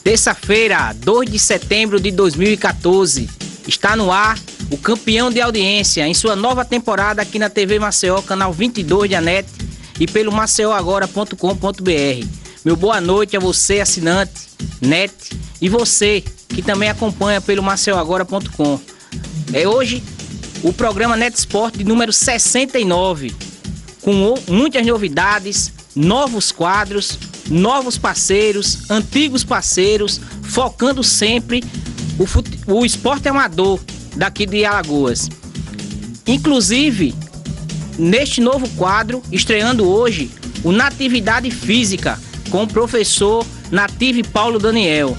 Terça-feira, 2 de setembro de 2014, está no ar o campeão de audiência em sua nova temporada aqui na TV Maceió, canal 22 de ANET e pelo maceoagora.com.br. Meu boa noite a você, assinante, NET, e você que também acompanha pelo maceoagora.com. É hoje o programa NET Sport de número 69, com muitas novidades, novos quadros, novos parceiros, antigos parceiros, focando sempre o esporte amador daqui de Alagoas. Inclusive, neste novo quadro, estreando hoje, o Natividade Física, com o professor Native Paulo Daniel,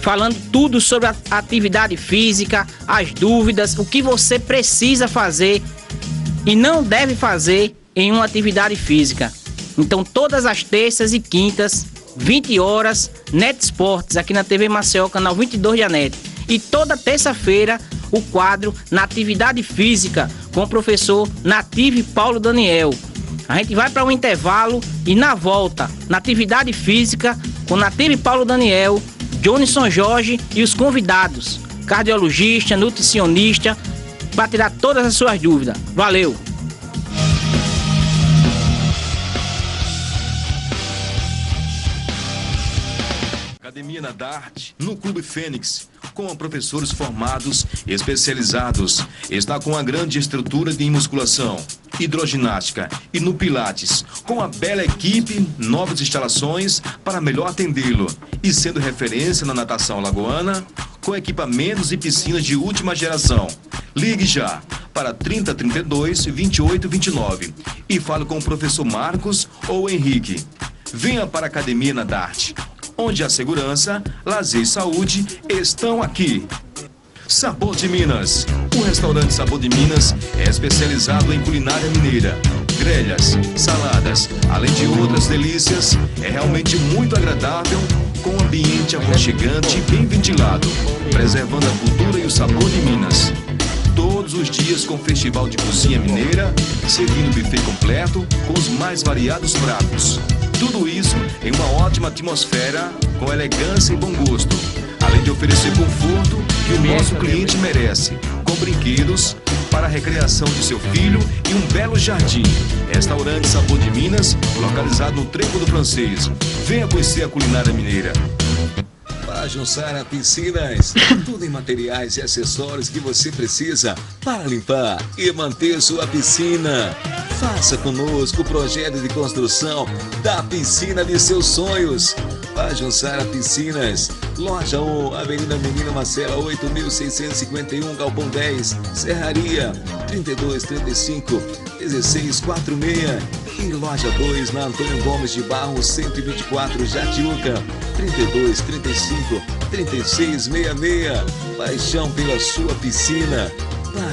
falando tudo sobre a atividade física, as dúvidas, o que você precisa fazer e não deve fazer em uma atividade física. Então, todas as terças e quintas, 20 horas, NET Esportes, aqui na TV Maceió, canal 22 de ANET. E toda terça-feira, o quadro Natividade Física, com o professor Native Paulo Daniel. A gente vai para um intervalo e na volta, Natividade Física, com Native Paulo Daniel, Johnson Jorge e os convidados, cardiologista, nutricionista, para tirar todas as suas dúvidas. Valeu! Academia Nadarte, no Clube Fênix, com professores formados, especializados. Está com uma grande estrutura de musculação, hidroginástica e no Pilates, com a bela equipe, novas instalações para melhor atendê-lo. E sendo referência na natação alagoana, com equipamentos e piscinas de última geração. Ligue já para 3032 2829 e fale com o professor Marcos ou Henrique. Venha para a Academia Nadarte, onde a segurança, lazer e saúde estão aqui. Sabor de Minas. O restaurante Sabor de Minas é especializado em culinária mineira. Grelhas, saladas, além de outras delícias, é realmente muito agradável, com um ambiente aconchegante e bem ventilado, preservando a cultura e o sabor de Minas. Todos os dias com festival de cozinha mineira, servindo buffet completo com os mais variados pratos. Tudo isso em uma ótima atmosfera, com elegância e bom gosto, além de oferecer conforto que o nosso cliente merece, com brinquedos para a recreação de seu filho e um belo jardim. Restaurante Sabor de Minas, localizado no Trevo do Francês. Venha conhecer a culinária mineira. Jussara Piscinas, tudo em materiais e acessórios que você precisa para limpar e manter sua piscina. Faça conosco o projeto de construção da piscina de seus sonhos. Jussara Piscinas, loja 1, Avenida Menina Marcela, 8.651, Galpão 10, Serraria, 3235 1646. E loja 2, na Antônio Gomes de Barros, 124, Jatiuca, 3235 3666. Paixão pela sua piscina.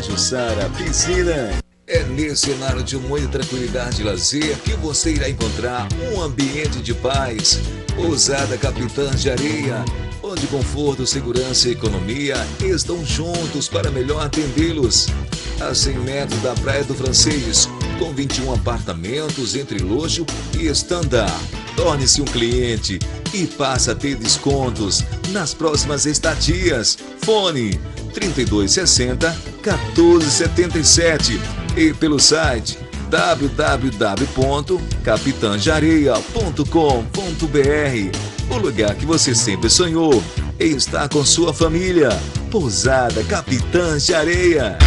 Jussara Piscina. É nesse cenário de muita tranquilidade e lazer que você irá encontrar um ambiente de paz. Pousada Capitães de Areia, onde conforto, segurança e economia estão juntos para melhor atendê-los. A 100 metros da Praia do Francês, com 21 apartamentos entre luxo e standard. Torne-se um cliente e passe a ter descontos nas próximas estadias. Fone 3260 1477 e pelo site www.capitanjareia.com.br. O lugar que você sempre sonhou está com sua família. Pousada Capitães de Areia.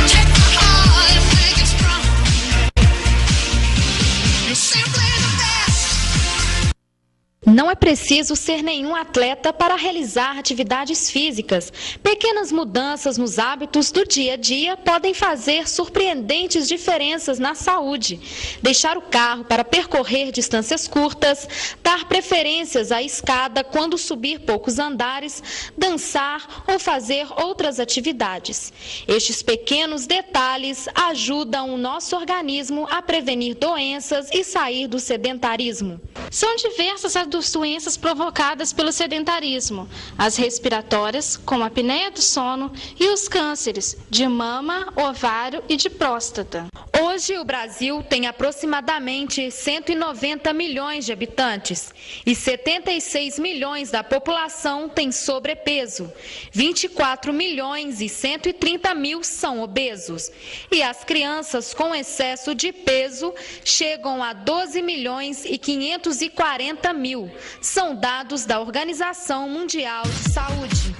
Não é preciso ser nenhum atleta para realizar atividades físicas. Pequenas mudanças nos hábitos do dia a dia podem fazer surpreendentes diferenças na saúde. Deixar o carro para percorrer distâncias curtas, dar preferências à escada quando subir poucos andares, dançar ou fazer outras atividades. Estes pequenos detalhes ajudam o nosso organismo a prevenir doenças e sair do sedentarismo. São diversas as doenças provocadas pelo sedentarismo, as respiratórias, como a apneia do sono, e os cânceres de mama, ovário e de próstata. Hoje, o Brasil tem aproximadamente 190 milhões de habitantes e 76 milhões da população tem sobrepeso. 24 milhões e 130 mil são obesos. E as crianças com excesso de peso chegam a 12 milhões e 540 mil. São dados da Organização Mundial de Saúde.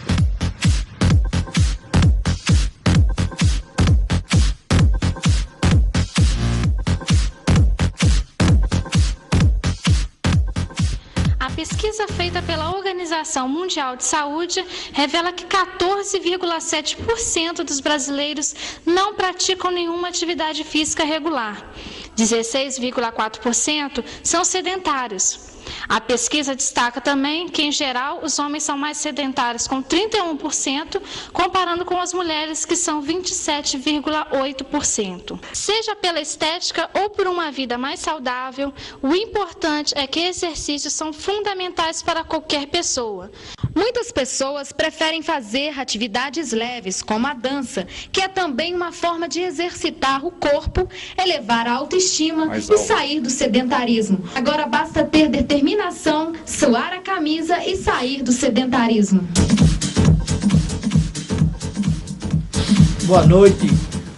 A pesquisa feita pela Organização Mundial de Saúde revela que 14,7% dos brasileiros não praticam nenhuma atividade física regular. 16,4% são sedentários. A pesquisa destaca também que, em geral, os homens são mais sedentários, com 31%, comparando com as mulheres, que são 27,8%. Seja pela estética ou por uma vida mais saudável, o importante é que exercícios são fundamentais para qualquer pessoa. Muitas pessoas preferem fazer atividades leves, como a dança, que é também uma forma de exercitar o corpo, elevar a autoestima e sair do sedentarismo. Agora basta ter determinação, suar a camisa e sair do sedentarismo. Boa noite.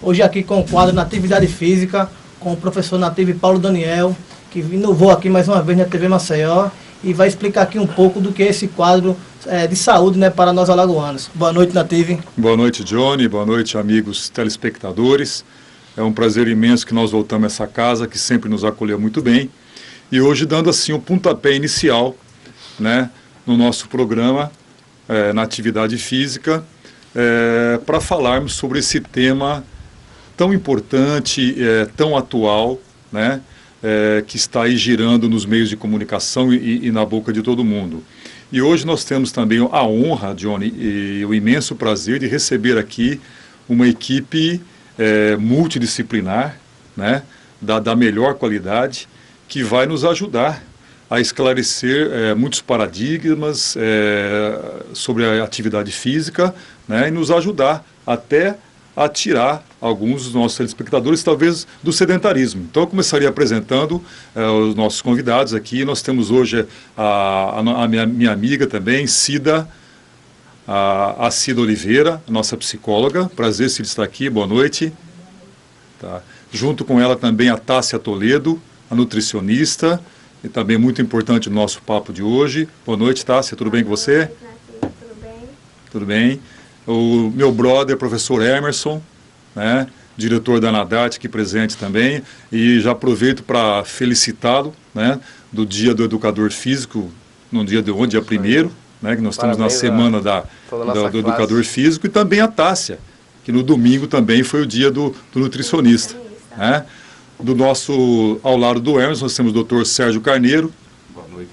Hoje aqui com o quadro Natividade Física, com o professor nativo Paulo Daniel, que inovou aqui mais uma vez na TV Maceió e vai explicar aqui um pouco do que é esse quadro de saúde, né, para nós alagoanos. Boa noite, Native. Boa noite, Johnny. Boa noite, amigos telespectadores. É um prazer imenso que nós voltamos a essa casa, que sempre nos acolheu muito bem. E hoje dando assim um pontapé inicial, né, no nosso programa na atividade física, para falarmos sobre esse tema tão importante, tão atual, né, que está aí girando nos meios de comunicação e na boca de todo mundo. E hoje nós temos também a honra, Johnny, e o imenso prazer de receber aqui uma equipe multidisciplinar, né, da melhor qualidade, que vai nos ajudar a esclarecer muitos paradigmas sobre a atividade física, né, e nos ajudar até a tirar alguns dos nossos telespectadores, talvez, do sedentarismo. Então, eu começaria apresentando os nossos convidados aqui. Nós temos hoje a minha amiga também, Cida, a Cida Oliveira, nossa psicóloga. Prazer, Cida, estar aqui. Boa noite. Tá. Junto com ela também a Tássia Toledo, a nutricionista, e também muito importante no nosso papo de hoje. Boa noite, Tássia. Tudo bem com você? Tudo bem. Tudo bem. O meu brother, professor Emerson, né, diretor da Nadarte, aqui presente também, e já aproveito para felicitá-lo, né, do Dia do Educador Físico, no dia de ontem, dia 1º, né, que nós estamos na semana do Educador Físico, e também a Tássia, que no domingo também foi o dia do nutricionista. Né. Do nosso, ao lado do Emerson, nós temos o Dr. Sérgio Carneiro. Boa noite.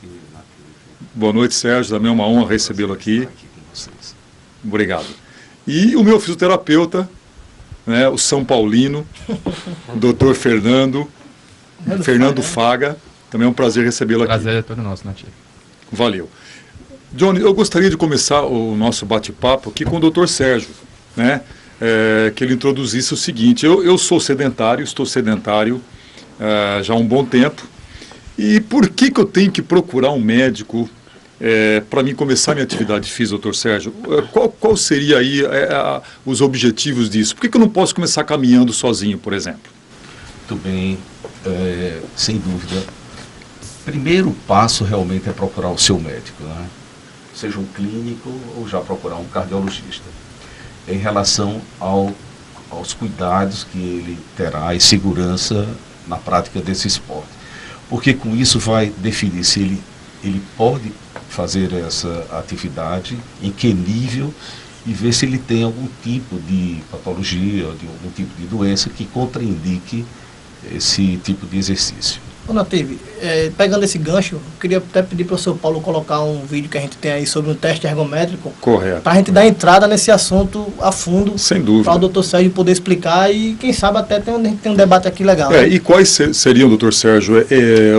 Boa noite, Sérgio, também é uma honra recebê-lo aqui. Obrigado. E o meu fisioterapeuta, né, o São Paulino, o doutor Fernando Faga, também é um prazer recebê-lo aqui. Prazer é todo nosso, Nativo. Valeu. Johnny, eu gostaria de começar o nosso bate-papo aqui com o doutor Sérgio, né, que ele introduzisse o seguinte: eu sou sedentário, estou sedentário já há um bom tempo, e por que eu tenho que procurar um médico para mim começar minha atividade física, doutor Sérgio? Qual seria aí os objetivos disso? Por que eu não posso começar caminhando sozinho, por exemplo? Muito bem, sem dúvida. Primeiro passo realmente é procurar o seu médico, né? Seja um clínico ou já procurar um cardiologista, em relação aos cuidados que ele terá e segurança na prática desse esporte. Porque com isso vai definir se ele pode fazer essa atividade, em que nível, e ver se ele tem algum tipo de patologia, de algum tipo de doença que contraindique esse tipo de exercício. Ô, Native, pegando esse gancho, eu queria até pedir para o seu Paulo colocar um vídeo que a gente tem aí sobre um teste ergométrico. Correto. Para a gente dar entrada nesse assunto a fundo. Sem dúvida. Para o doutor Sérgio poder explicar e, quem sabe, até tem um debate aqui legal. E quais seriam, doutor Sérgio,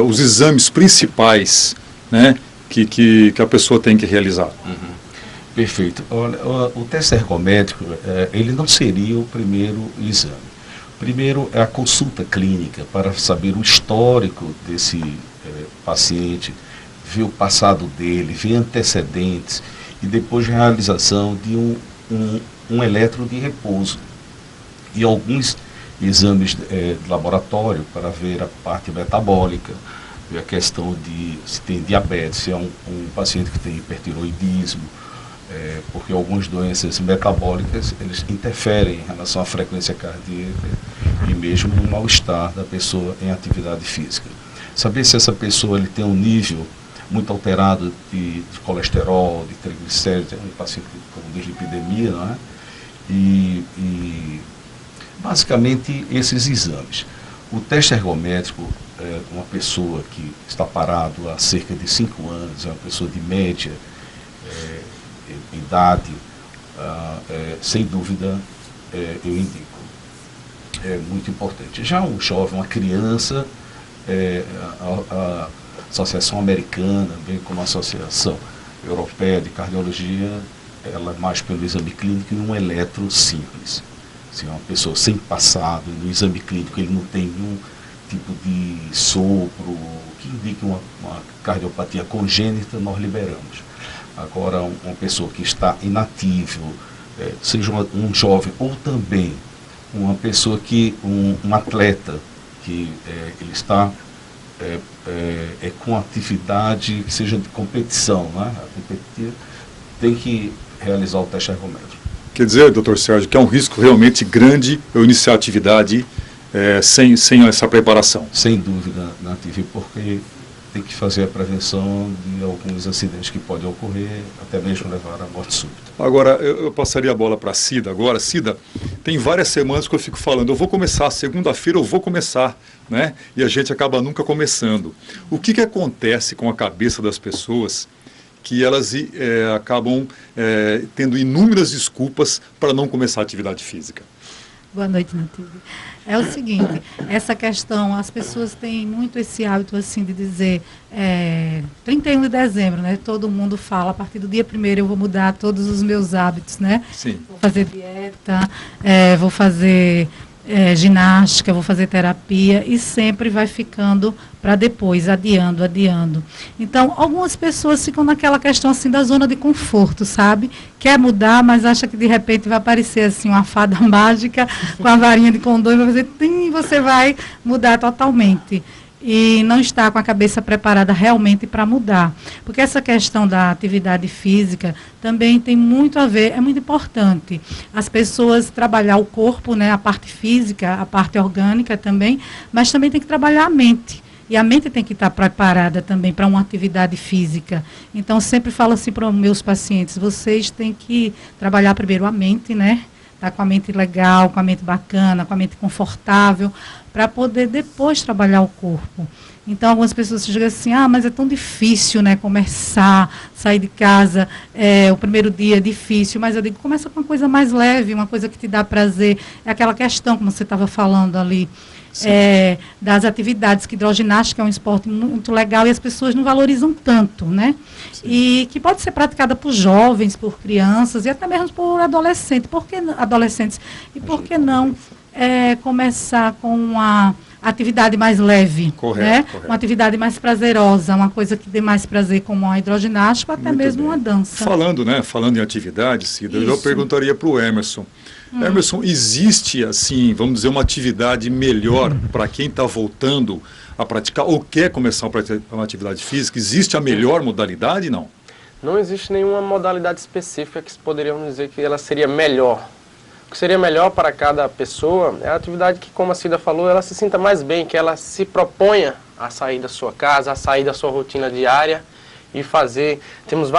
os exames principais, né, que a pessoa tem que realizar? Perfeito. Olha, o teste ergométrico, ele não seria o primeiro exame. Primeiro é a consulta clínica para saber o histórico desse paciente, ver o passado dele, ver antecedentes e depois a realização de um eletro de repouso e alguns exames de laboratório para ver a parte metabólica, ver a questão de se tem diabetes, se é um paciente que tem hipertiroidismo, porque algumas doenças metabólicas eles interferem em relação à frequência cardíaca e mesmo no mal-estar da pessoa em atividade física. Saber se essa pessoa ele tem um nível muito alterado de colesterol, de triglicéridos, um paciente com dislipidemia, não é? E basicamente esses exames. O teste ergométrico, uma pessoa que está parado há cerca de 5 anos, é uma pessoa de média idade, sem dúvida, eu indico. É muito importante. Já um jovem, uma criança, a Associação Americana, bem como a Associação Europeia de Cardiologia, ela é mais pelo exame clínico e um eletro simples. Se é uma pessoa sem passado, no exame clínico ele não tem nenhum tipo de sopro que indique uma cardiopatia congênita, nós liberamos. Agora, uma pessoa que está inatível, seja um jovem ou também uma pessoa um atleta que ele está com atividade que seja de competição, né? Tem que realizar o teste ergométrico. Quer dizer, doutor Sérgio, que é um risco realmente grande eu iniciar a atividade sem essa preparação? Sem dúvida, Native, porque tem que fazer a prevenção de alguns acidentes que podem ocorrer, até mesmo levar à morte súbita. Agora, eu passaria a bola para a Cida agora. Cida, tem várias semanas que eu fico falando, eu vou começar, segunda-feira eu vou começar, né? E a gente acaba nunca começando. O que acontece com a cabeça das pessoas que elas acabam tendo inúmeras desculpas para não começar a atividade física? Boa noite, Native. É o seguinte, essa questão, as pessoas têm muito esse hábito assim de dizer 31 de dezembro, né? Todo mundo fala, a partir do dia 1º eu vou mudar todos os meus hábitos, né? Sim. Vou fazer dieta, vou fazer ginástica, vou fazer terapia e sempre vai ficando para depois, adiando. Então, algumas pessoas ficam naquela questão assim da zona de conforto, sabe? Quer mudar, mas acha que de repente vai aparecer assim uma fada mágica com a varinha de condão e vai fazer, você vai mudar totalmente. E não está com a cabeça preparada realmente para mudar. Porque essa questão da atividade física também tem muito a ver, é muito importante. As pessoas trabalhar o corpo, né, a parte física, a parte orgânica também, mas também tem que trabalhar a mente. E a mente tem que estar preparada também para uma atividade física. Então, sempre falo assim para os meus pacientes, vocês têm que trabalhar primeiro a mente, né? Tá com a mente legal, com a mente bacana, com a mente confortável, para poder depois trabalhar o corpo. Então, algumas pessoas dizem assim, mas é tão difícil, né, começar, sair de casa, o primeiro dia é difícil, mas eu digo, começa com uma coisa mais leve, uma coisa que te dá prazer. É aquela questão, como você estava falando ali, das atividades, que hidroginástica é um esporte muito legal e as pessoas não valorizam tanto, né? Sim. E que pode ser praticada por jovens, por crianças e até mesmo por adolescentes. E por que não começar com uma atividade mais leve, correto. Uma atividade mais prazerosa, uma coisa que dê mais prazer, como a hidroginástica, até muito mesmo bem. Uma dança. Falando em atividade, Cida, eu perguntaria para o Emerson. Emerson, existe, assim, vamos dizer, uma atividade melhor para quem está voltando a praticar ou quer começar uma atividade física? Existe a melhor modalidade, não? Não existe nenhuma modalidade específica que poderíamos dizer que ela seria melhor. O que seria melhor para cada pessoa é a atividade que, como a Cida falou, ela se sinta mais bem, que ela se proponha a sair da sua casa, a sair da sua rotina diária e fazer. Temos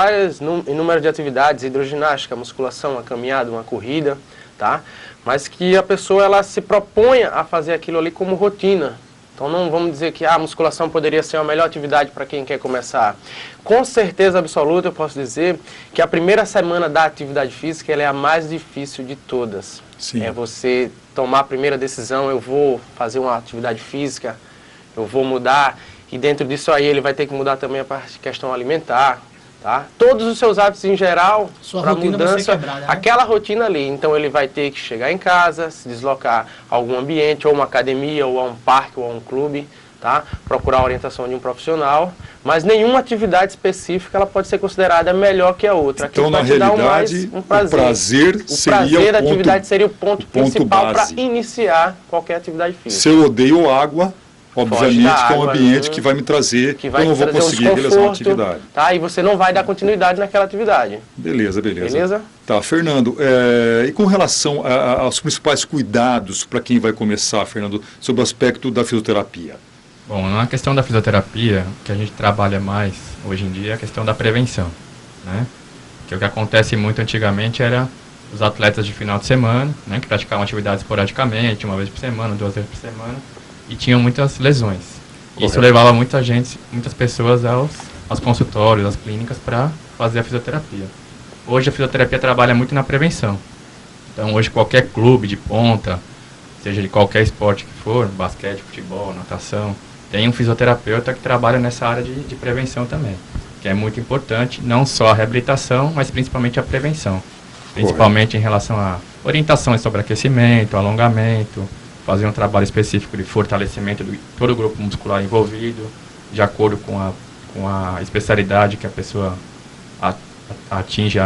inúmeros de atividades, hidroginástica, musculação, uma caminhada, uma corrida, tá? Mas que a pessoa ela se proponha a fazer aquilo ali como rotina. Então não vamos dizer que a musculação poderia ser a melhor atividade para quem quer começar. Com certeza absoluta eu posso dizer que a primeira semana da atividade física ela é a mais difícil de todas. Sim. É você tomar a primeira decisão, eu vou fazer uma atividade física, eu vou mudar que dentro disso aí ele vai ter que mudar também a parte de questão alimentar, tá? Todos os seus hábitos em geral, para mudança, né? Aquela rotina ali. Então ele vai ter que chegar em casa, se deslocar a algum ambiente, ou uma academia, ou a um parque, ou a um clube, tá? Procurar a orientação de um profissional, mas nenhuma atividade específica ela pode ser considerada melhor que a outra. Então, na realidade, o prazer da atividade seria o ponto principal para iniciar qualquer atividade física. Se eu odeio água, obviamente que é um ambiente que vai me trazer, eu não vou conseguir realizar uma atividade. Tá? E você não vai dar continuidade naquela atividade. Beleza. Tá, Fernando, e com relação aos principais cuidados para quem vai começar, Fernando, sobre o aspecto da fisioterapia? Bom, na questão da fisioterapia, o que a gente trabalha mais hoje em dia é a questão da prevenção, né? Que o que acontece muito antigamente era os atletas de final de semana, né, que praticavam atividades esporadicamente, uma vez por semana, 2 vezes por semana, e tinham muitas lesões. Correto. Isso levava muitas pessoas aos consultórios, às clínicas, para fazer a fisioterapia. Hoje a fisioterapia trabalha muito na prevenção. Então hoje qualquer clube de ponta, seja de qualquer esporte que for, basquete, futebol, natação, tem um fisioterapeuta que trabalha nessa área de prevenção também, que é muito importante, não só a reabilitação, mas principalmente a prevenção. Principalmente em relação a orientações sobre aquecimento, alongamento, fazer um trabalho específico de fortalecimento de todo o grupo muscular envolvido, de acordo com a especialidade que a pessoa atinge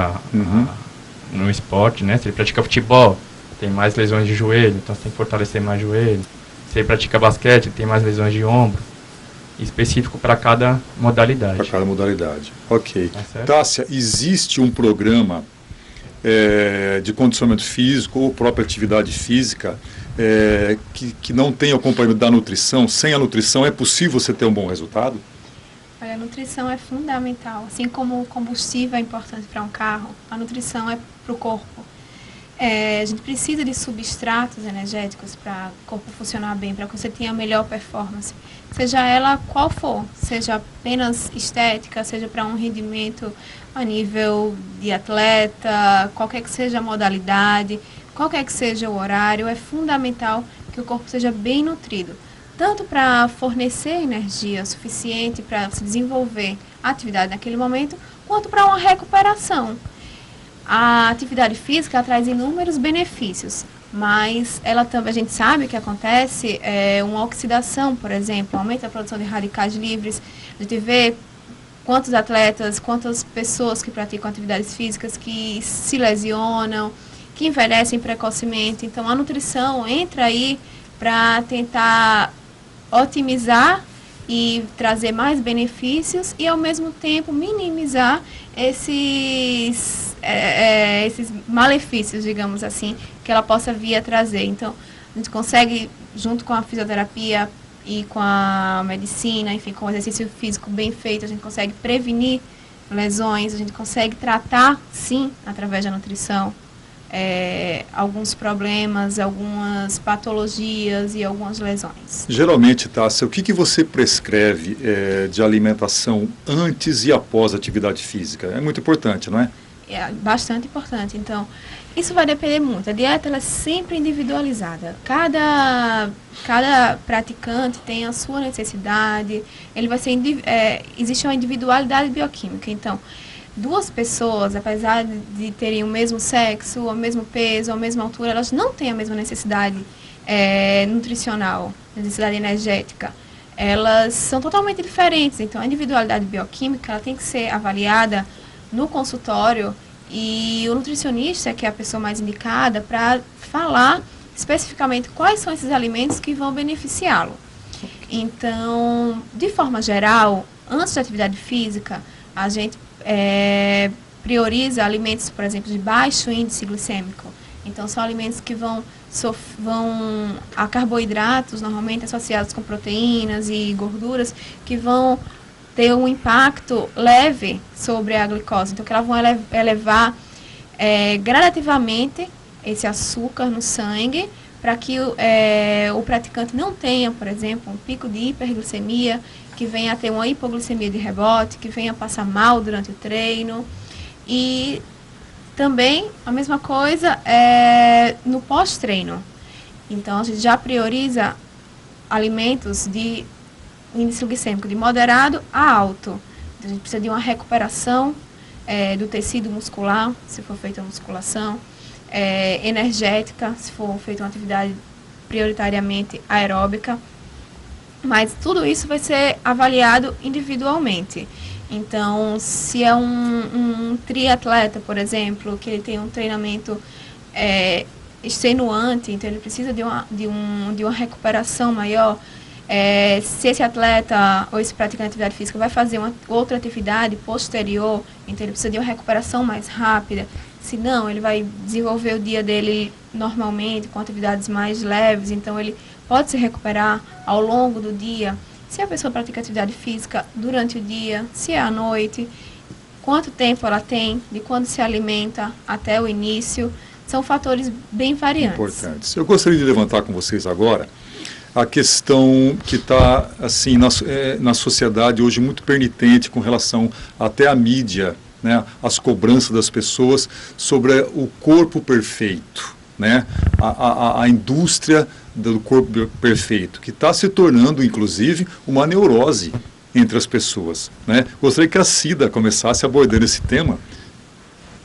no esporte, né? Se ele pratica futebol, tem mais lesões de joelho, então você tem que fortalecer mais joelho. Se ele pratica basquete, tem mais lesões de ombro, específico para cada modalidade. Para cada modalidade, ok. Tá, Tássia, existe um programa de condicionamento físico ou própria atividade física que não tem acompanhamento da nutrição? Sem a nutrição é possível você ter um bom resultado? Olha, a nutrição é fundamental. Assim como o combustível é importante para um carro, a nutrição é para o corpo. A gente precisa de substratos energéticos para o corpo funcionar bem, para que você tenha a melhor performance. Seja ela qual for, seja apenas estética, seja para um rendimento a nível de atleta, qualquer que seja a modalidade, qualquer que seja o horário, é fundamental que o corpo seja bem nutrido. Tanto para fornecer energia suficiente para se desenvolver a atividade naquele momento, quanto para uma recuperação. A atividade física traz inúmeros benefícios, mas ela também, a gente sabe que acontece uma oxidação, por exemplo, aumenta a produção de radicais livres. A gente vê quantos atletas, quantas pessoas que praticam atividades físicas que se lesionam, que envelhecem precocemente. Então a nutrição entra aí para tentar otimizar e trazer mais benefícios e ao mesmo tempo minimizar esses malefícios, digamos assim, que ela possa vir a trazer. Então, a gente consegue, junto com a fisioterapia e com a medicina, enfim, com o exercício físico bem feito, a gente consegue prevenir lesões, a gente consegue tratar, sim, através da nutrição, alguns problemas, algumas patologias e algumas lesões. Geralmente, Tássia, o que você prescreve de alimentação antes e após a atividade física? É muito importante, não é? É bastante importante. Então, isso vai depender muito. A dieta ela é sempre individualizada. Cada praticante tem a sua necessidade. Ele vai ser existe uma individualidade bioquímica. Então, duas pessoas, apesar de terem o mesmo sexo, o mesmo peso, a mesma altura, elas não têm a mesma necessidade nutricional, necessidade energética. Elas são totalmente diferentes. Então, a individualidade bioquímica ela tem que ser avaliada no consultório e o nutricionista, que é a pessoa mais indicada, para falar especificamente quais são esses alimentos que vão beneficiá-lo. Então, de forma geral, antes da atividade física, a gente prioriza alimentos, por exemplo, de baixo índice glicêmico. Então, são alimentos que vão a carboidratos, normalmente associados com proteínas e gorduras, que vão ter um impacto leve sobre a glicose. Então, que elas vão elevar gradativamente esse açúcar no sangue, para que o praticante não tenha, por exemplo, um pico de hiperglicemia, que venha a ter uma hipoglicemia de rebote, que venha a passar mal durante o treino. E também a mesma coisa no pós-treino. Então, a gente já prioriza alimentos de índice glicêmico de moderado a alto. Então, a gente precisa de uma recuperação do tecido muscular, se for feita a musculação, energética, se for feita uma atividade prioritariamente aeróbica. Mas tudo isso vai ser avaliado individualmente. Então, se é um triatleta, por exemplo, que ele tem um treinamento extenuante, então ele precisa de uma recuperação maior, se esse atleta ou esse praticante de atividade física vai fazer uma outra atividade posterior, então ele precisa de uma recuperação mais rápida. Se não, ele vai desenvolver o dia dele normalmente, com atividades mais leves, então ele pode se recuperar ao longo do dia. Se a pessoa pratica atividade física durante o dia, se é à noite, quanto tempo ela tem, de quando se alimenta até o início, são fatores bem variantes. Importantes. Eu gostaria de levantar com vocês agora a questão que está assim, na sociedade hoje muito permitente com relação até à mídia, né, as cobranças das pessoas sobre o corpo perfeito, né, a indústria do corpo perfeito, que está se tornando, inclusive, uma neurose entre as pessoas, né? Gostaria que a Cida começasse abordando esse tema,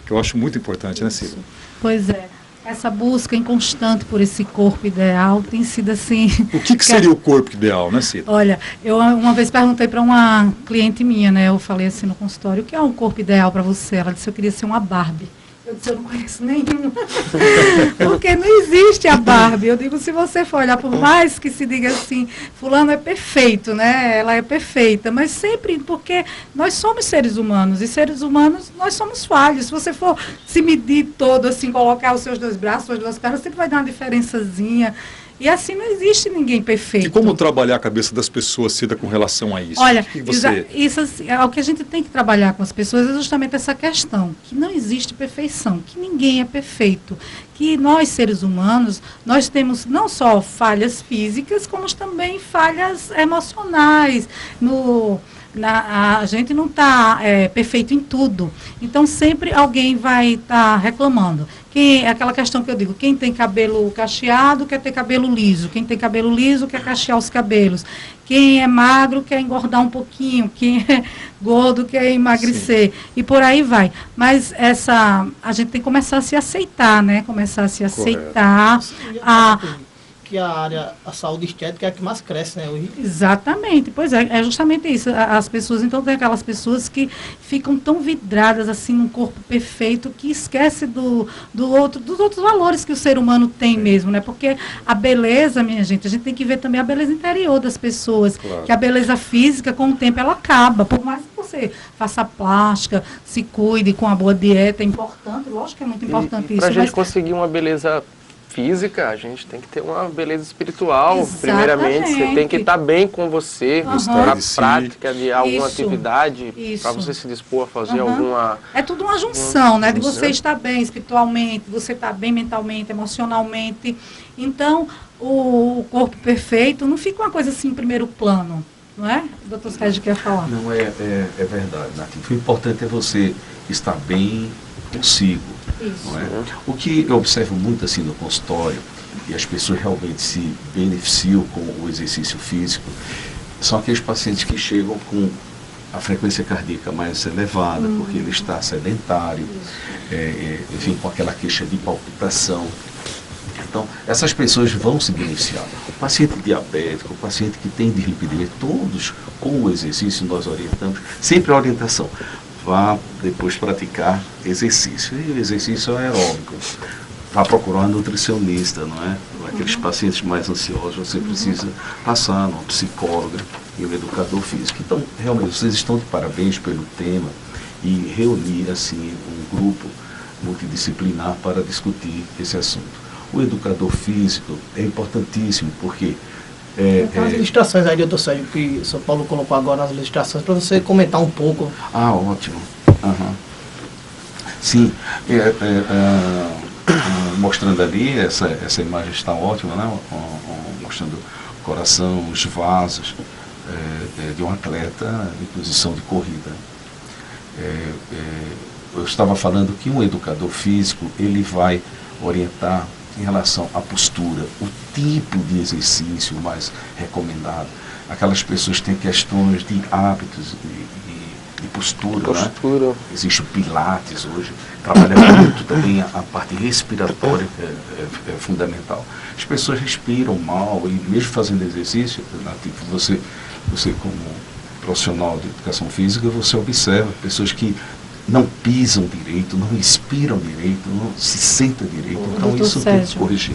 que eu acho muito importante, né, Cida? Pois é. Essa busca inconstante por esse corpo ideal tem sido assim... O que seria o corpo ideal, né, Cida? Olha, eu uma vez perguntei para uma cliente minha, né? Eu falei assim no consultório, o que é um corpo ideal para você? Ela disse, eu queria ser uma Barbie. Eu disse, eu não conheço nenhum. Porque não existe a Barbie. Eu digo, se você for olhar, por mais que se diga assim, fulano é perfeito, né? Ela é perfeita. Mas sempre, porque nós somos seres humanos. E seres humanos, nós somos falhos. Se você for se medir todo, assim, colocar os seus dois braços, suas duas pernas, sempre vai dar uma diferençazinha. E assim não existe ninguém perfeito. E como trabalhar a cabeça das pessoas, Cida, com relação a isso? Olha, isso assim, o que a gente tem que trabalhar com as pessoas é justamente essa questão, que não existe perfeição, que ninguém é perfeito, que nós, seres humanos, nós temos não só falhas físicas, como também falhas emocionais. A gente não está perfeito em tudo. Então, sempre alguém vai estar reclamando. Aquela questão que eu digo, quem tem cabelo cacheado quer ter cabelo liso. Quem tem cabelo liso quer cachear os cabelos. Quem é magro quer engordar um pouquinho. Quem é gordo quer emagrecer. Sim. E por aí vai. Mas a gente tem que começar a se aceitar, né? Começar a se aceitar. Que a saúde estética é a que mais cresce, né, hoje? Exatamente, pois é justamente isso. As pessoas, então, tem aquelas pessoas que ficam tão vidradas, assim, num corpo perfeito, que esquece dos outros valores que o ser humano tem mesmo, né? Porque a beleza, minha gente, a gente tem que ver também a beleza interior das pessoas, claro. Que a beleza física, com o tempo, ela acaba, por mais que você faça plástica, se cuide com a boa dieta, é importante, lógico que é muito importante isso. Para a gente conseguir uma beleza física, a gente tem que ter uma beleza espiritual. Exatamente. Primeiramente, você tem que estar bem com você, na prática de alguma atividade, para você se dispor a fazer alguma... É tudo uma junção, né? De você estar bem espiritualmente, você estar bem mentalmente, emocionalmente. Então, o corpo perfeito não fica uma coisa assim em primeiro plano, não é? O doutor Sérgio quer falar. Não, é verdade, Nath. O importante é você estar bem consigo. Não é? O que eu observo muito assim no consultório, e as pessoas realmente se beneficiam com o exercício físico, são aqueles pacientes que chegam com a frequência cardíaca mais elevada, porque ele está sedentário, enfim, com aquela queixa de palpitação. Então, essas pessoas vão se beneficiar. O paciente diabético, o paciente que tem dislipidemia, todos com o exercício nós orientamos, sempre a orientação. Vá depois praticar exercício. E o exercício é aeróbico. Vá procurar um nutricionista, não é? Aqueles pacientes mais ansiosos, você precisa passar numa psicóloga e um educador físico. Então, realmente, vocês estão de parabéns pelo tema e reunir, assim, um grupo multidisciplinar para discutir esse assunto. O educador físico é importantíssimo, porque... As ilustrações aí, doutor Sérgio, que o São Paulo colocou agora nas ilustrações, para você comentar um pouco. Ah, ótimo. Sim, mostrando ali, essa imagem está ótima, né? Mostrando o coração, os vasos de um atleta em posição de corrida. Eu estava falando que um educador físico, ele vai orientar em relação à postura, o tipo de exercício mais recomendado, aquelas pessoas que têm questões de hábitos de postura, né? Existe o Pilates hoje, trabalha muito também a parte respiratória, que é fundamental. As pessoas respiram mal, e mesmo fazendo exercício, você como profissional de educação física, você observa pessoas que não pisam direito, não respiram direito, não se sentam direito. Então isso tem que corrigir.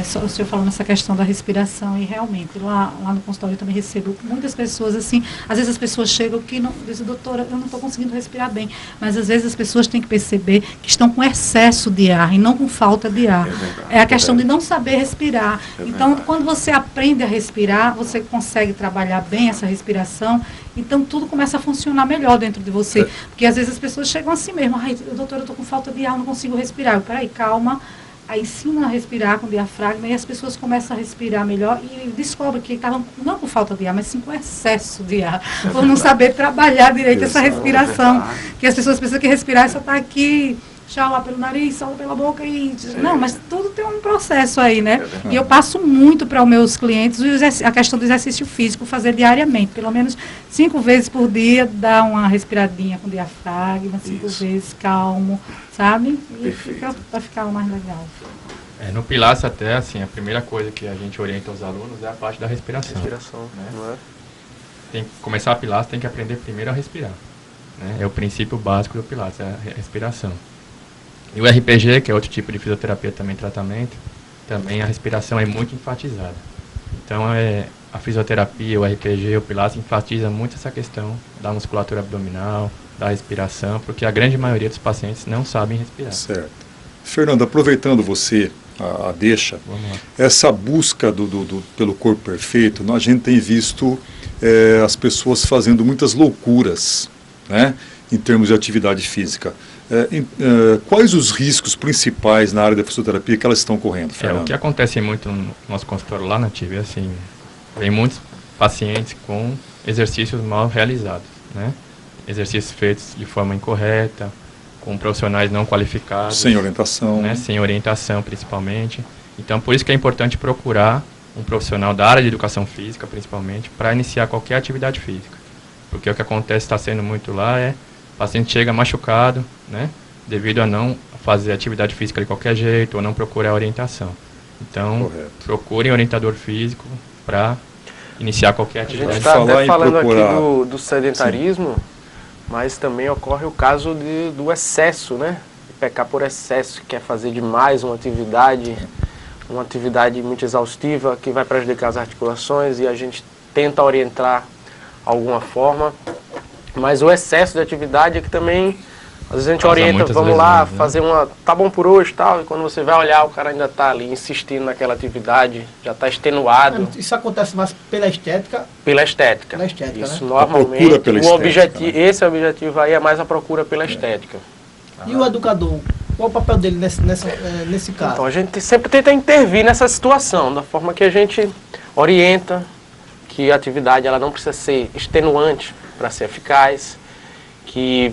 Só o senhor falando nessa questão da respiração, e realmente, lá no consultório eu também recebo muitas pessoas assim, às vezes as pessoas chegam que não, dizem, doutora, eu não estou conseguindo respirar bem, mas às vezes as pessoas têm que perceber que estão com excesso de ar e não com falta de ar. É a questão de não saber respirar. Então, quando você aprende a respirar, você consegue trabalhar bem essa respiração, então tudo começa a funcionar melhor dentro de você. Porque às vezes as pessoas chegam assim mesmo, ai, doutora, eu estou com falta de ar, não consigo respirar. Peraí, calma. Aí ensina a respirar com diafragma e as pessoas começam a respirar melhor e descobrem que estavam não com falta de ar, mas sim com excesso de ar, por não saber trabalhar direito essa respiração. Que as pessoas pensam que respirar é só estar aqui, lá pelo nariz, solta pela boca e... Não, mas tudo tem um processo aí, né? E eu passo muito para os meus clientes a questão do exercício físico, fazer diariamente, pelo menos 5 vezes por dia, dar uma respiradinha com diafragma, 5 vezes, calmo, sabe? E vai ficar mais legal. No Pilates até, assim, a primeira coisa que a gente orienta os alunos é a parte da respiração. Né? Não é? Tem que começar a Pilates, tem que aprender primeiro a respirar. Né? É o princípio básico do Pilates, é a respiração. E o RPG, que é outro tipo de fisioterapia também, tratamento, também a respiração é muito enfatizada. Então, a fisioterapia, o RPG, o Pilates enfatiza muito essa questão da musculatura abdominal, da respiração, porque a grande maioria dos pacientes não sabem respirar. Certo. Fernando, aproveitando você, a deixa, essa busca pelo corpo perfeito, a gente tem visto as pessoas fazendo muitas loucuras, né, em termos de atividade física. Quais os riscos principais na área da fisioterapia que elas estão correndo, Fernando? O que acontece muito no nosso consultório lá na TIV, assim, vem muitos pacientes com exercícios mal realizados, né? Exercícios feitos de forma incorreta, com profissionais não qualificados. Sem orientação. Né? Sem orientação, principalmente. Então, por isso que é importante procurar um profissional da área de educação física, principalmente, para iniciar qualquer atividade física. Porque o que acontece, está sendo muito lá, o paciente chega machucado, né? Devido a não fazer atividade física de qualquer jeito, ou não procurar orientação. Então, procurem orientador físico para iniciar qualquer atividade. A gente está até falando aqui do sedentarismo, mas também ocorre o caso do excesso, né? Pecar por excesso, quer fazer demais uma atividade muito exaustiva, que vai prejudicar as articulações, e a gente tenta orientar alguma forma, mas o excesso de atividade é que também, às vezes a gente orienta, vamos lá, fazer tá bom por hoje, tal, e quando você vai olhar, o cara ainda está ali insistindo naquela atividade, já está extenuado. Isso acontece mais pela estética? Pela estética. Pela estética, isso, né? normalmente, esse objetivo aí é mais a procura pela estética. E o educador, qual o papel dele nesse caso? Então, a gente sempre tenta intervir nessa situação, da forma que a gente orienta que a atividade ela não precisa ser extenuante para ser eficaz, que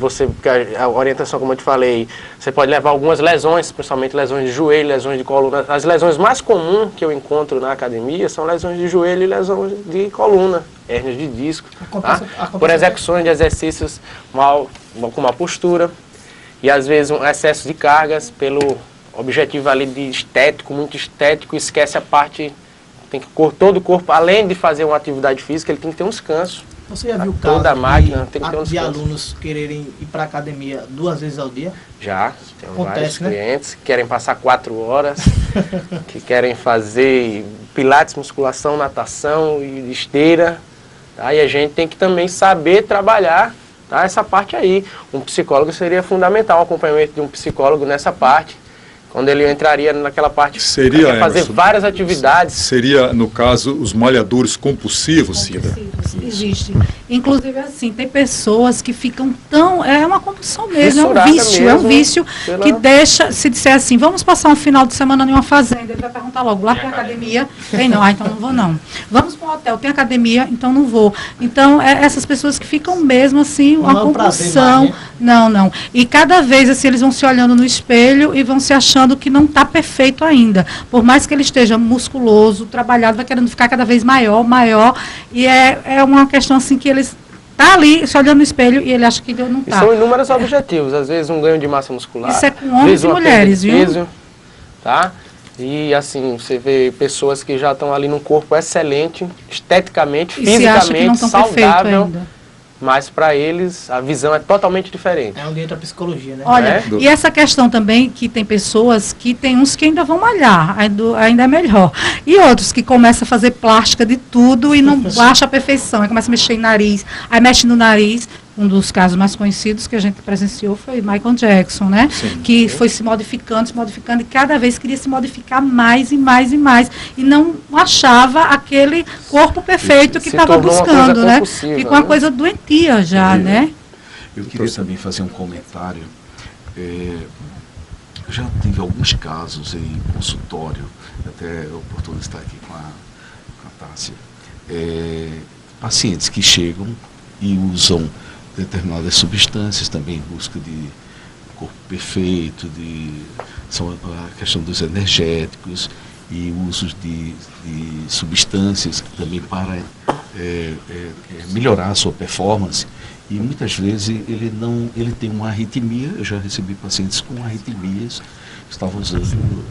a orientação, como eu te falei, você pode levar algumas lesões, principalmente lesões de joelho, lesões de coluna. As lesões mais comuns que eu encontro na academia são lesões de joelho e lesões de coluna, hérnias de disco, por execuções de exercícios com má postura, e às vezes um excesso de cargas pelo objetivo ali de estético, muito estético, esquece a parte, tem que todo o corpo, além de fazer uma atividade física, ele tem que ter um descanso. Você já viu o caso toda a máquina tem que ter um de alunos quererem ir para a academia 2 vezes ao dia? Já, tem vários clientes que querem passar 4 horas, que querem fazer pilates, musculação, natação e esteira, tá? E a gente tem que também saber trabalhar, tá, essa parte aí. Um psicólogo seria fundamental, o acompanhamento de um psicólogo nessa parte. Quando ele entraria naquela parte, seria fazer várias atividades. Seria, no caso, os malhadores compulsivos, Cida? Existe. Inclusive, assim, tem pessoas que ficam tão... É uma compulsão mesmo, é um vício que deixa, se disser assim, vamos passar um final de semana em uma fazenda. Ainda ele vai perguntar logo, lá tem academia? Tem não, então não vou não. Vamos para um hotel, tem academia? Então não vou. Então, essas pessoas que ficam mesmo assim, uma compulsão. Não. E cada vez assim, eles vão se olhando no espelho e vão se achando que não está perfeito ainda. Por mais que ele esteja musculoso, trabalhado, vai querendo ficar cada vez maior, e é uma questão assim que eles tá ali, se olhando no espelho, e ele acha que não está. São inúmeros objetivos, às vezes um ganho de massa muscular. Isso é com homens e mulheres, viu? Peso, tá? E assim, você vê pessoas que já estão ali num corpo excelente, esteticamente, fisicamente, saudável, mas para eles a visão é totalmente diferente. É onde entra a psicologia, né? Olha, e essa questão também que tem pessoas que tem uns que ainda vão malhar, ainda é melhor. E outros que começam a fazer plástica de tudo e não acha a perfeição. Aí começa a mexer em nariz, aí mexe no nariz. Um dos casos mais conhecidos que a gente presenciou foi Michael Jackson, né? Sim. Que foi se modificando, e cada vez queria se modificar mais e mais e mais. E não achava aquele corpo perfeito que estava buscando, né? Ficou uma coisa doentia já, né? Eu queria também fazer um comentário. Já tive alguns casos em consultório, até é oportuno estar aqui com a Tássia. Pacientes que chegam e usam determinadas substâncias também em busca de corpo perfeito, são a questão dos energéticos e usos de substâncias também para melhorar a sua performance. E muitas vezes ele tem uma arritmia. Eu já recebi pacientes com arritmias, estavam usando,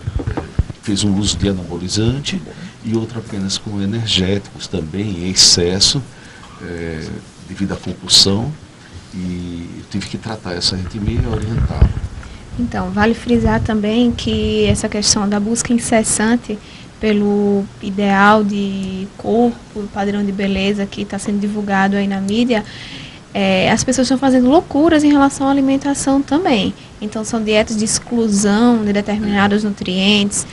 fez um uso de anabolizante e outro apenas com energéticos também em excesso, devido à compulsão. E eu tive que tratar essa arritmia e orientá-la. Então, vale frisar também que essa questão da busca incessante pelo ideal de corpo, padrão de beleza que está sendo divulgado aí na mídia, as pessoas estão fazendo loucuras em relação à alimentação também. Então, são dietas de exclusão de determinados nutrientes,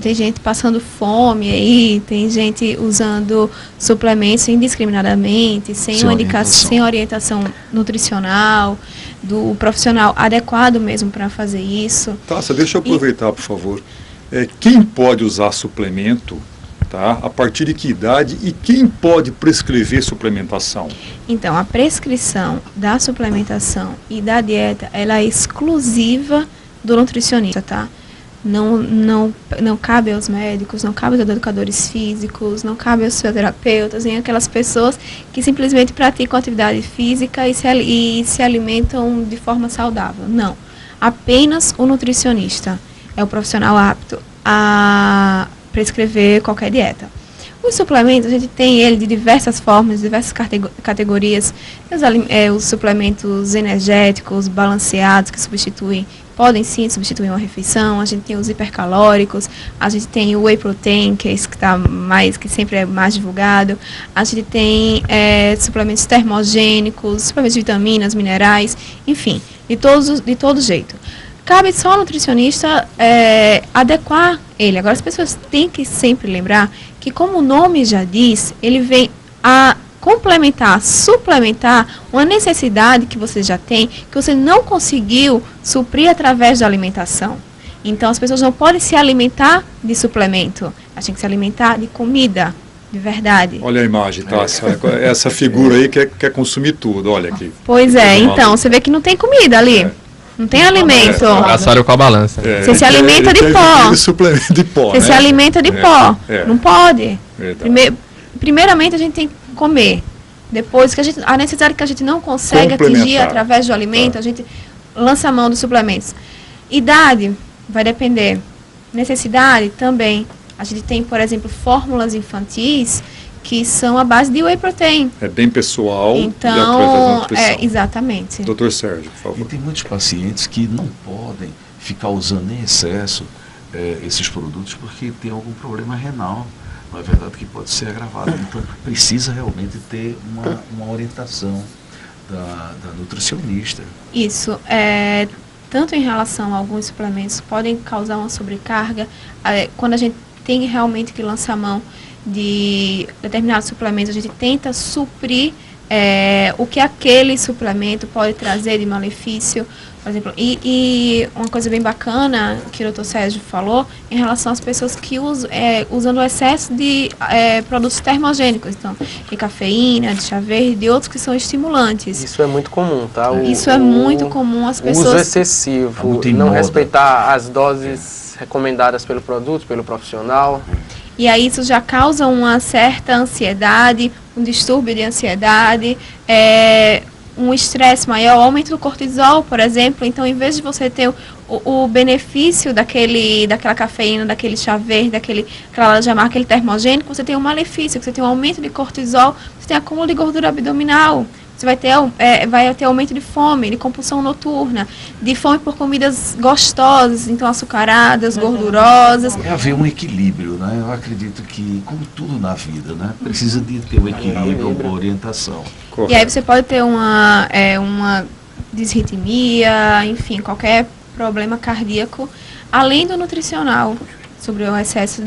tem gente passando fome aí, tem gente usando suplementos indiscriminadamente, sem orientação nutricional, do profissional adequado mesmo para fazer isso. Tássia, deixa eu aproveitar, por favor. Quem pode usar suplemento, tá? A partir de que idade, e quem pode prescrever suplementação? Então, a prescrição da suplementação e da dieta, ela é exclusiva do nutricionista, tá? Não cabe aos médicos, não cabe aos educadores físicos, não cabe aos fisioterapeutas, nem aquelas pessoas que simplesmente praticam atividade física e se alimentam de forma saudável. Não. Apenas o nutricionista é o profissional apto a prescrever qualquer dieta. Os suplementos, a gente tem ele de diversas formas, de diversas categorias. Os suplementos energéticos, balanceados, que podem sim substituir uma refeição. A gente tem os hipercalóricos, a gente tem o whey protein, que é esse que sempre é mais divulgado. A gente tem suplementos termogênicos, suplementos de vitaminas, minerais, enfim, de todo jeito. Cabe só ao nutricionista adequar ele. Agora, as pessoas têm que sempre lembrar que, como o nome já diz, ele vem a complementar, suplementar uma necessidade que você já tem, que você não conseguiu suprir através da alimentação. Então, as pessoas não podem se alimentar de suplemento, elas têm que se alimentar de comida, de verdade. Olha a imagem, tá? Essa figura aí quer consumir tudo, olha aqui. Pois então, você vê que não tem comida ali. Não tem alimento. Agasalho com a balança. Você se alimenta de pó. Suplemento de pó. Você se alimenta de pó. Não pode. Primeiramente, a gente tem que comer. Depois, a necessidade que a gente não consegue atingir através do alimento, a gente lança a mão dos suplementos. Idade vai depender. Necessidade também. A gente tem, por exemplo, fórmulas infantis que são a base de whey protein. É bem pessoal. Então, exatamente. Doutor Sérgio, por favor. E tem muitos pacientes que não podem ficar usando em excesso esses produtos porque tem algum problema renal. Não é verdade que pode ser agravado. Então, precisa realmente ter uma orientação da nutricionista. Isso. Tanto em relação a alguns suplementos, podem causar uma sobrecarga. Quando a gente tem realmente que lançar mão de determinados suplementos, a gente tenta suprir o que aquele suplemento pode trazer de malefício. Por exemplo, e uma coisa bem bacana que o Dr. Sérgio falou em relação às pessoas que usando o excesso de produtos termogênicos, então, de cafeína, de chá verde, de outros que são estimulantes. Isso é muito comum, tá? Isso é muito comum, as pessoas... O uso excessivo, não respeitar as doses recomendadas pelo produto, pelo profissional. E aí isso já causa uma certa ansiedade, um distúrbio de ansiedade, um estresse maior, aumento do cortisol, por exemplo. Então, em vez de você ter o benefício daquela cafeína, daquele chá verde, aquele termogênico, você tem um malefício, você tem um aumento de cortisol, você tem acúmulo de gordura abdominal, você vai ter aumento de fome, de compulsão noturna, de fome por comidas gostosas, então açucaradas, gordurosas. É haver um equilíbrio, né? Eu acredito que, como tudo na vida, né? Precisa de ter um equilíbrio, uma orientação. E aí você pode ter uma disritmia, enfim, qualquer problema cardíaco, além do nutricional, sobre o excesso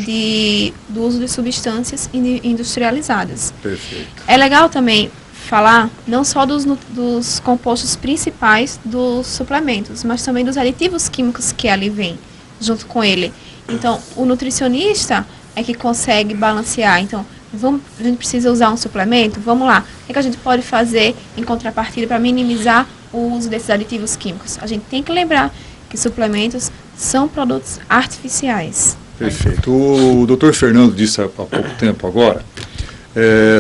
do uso de substâncias industrializadas. Perfeito. É legal também falar não só dos compostos principais dos suplementos, mas também dos aditivos químicos que ali vêm junto com ele. Então, o nutricionista é que consegue balancear. Então, a gente precisa usar um suplemento? Vamos lá. O que a gente pode fazer em contrapartida para minimizar o uso desses aditivos químicos? A gente tem que lembrar que suplementos são produtos artificiais. Perfeito. O Dr. Fernando disse há pouco tempo agora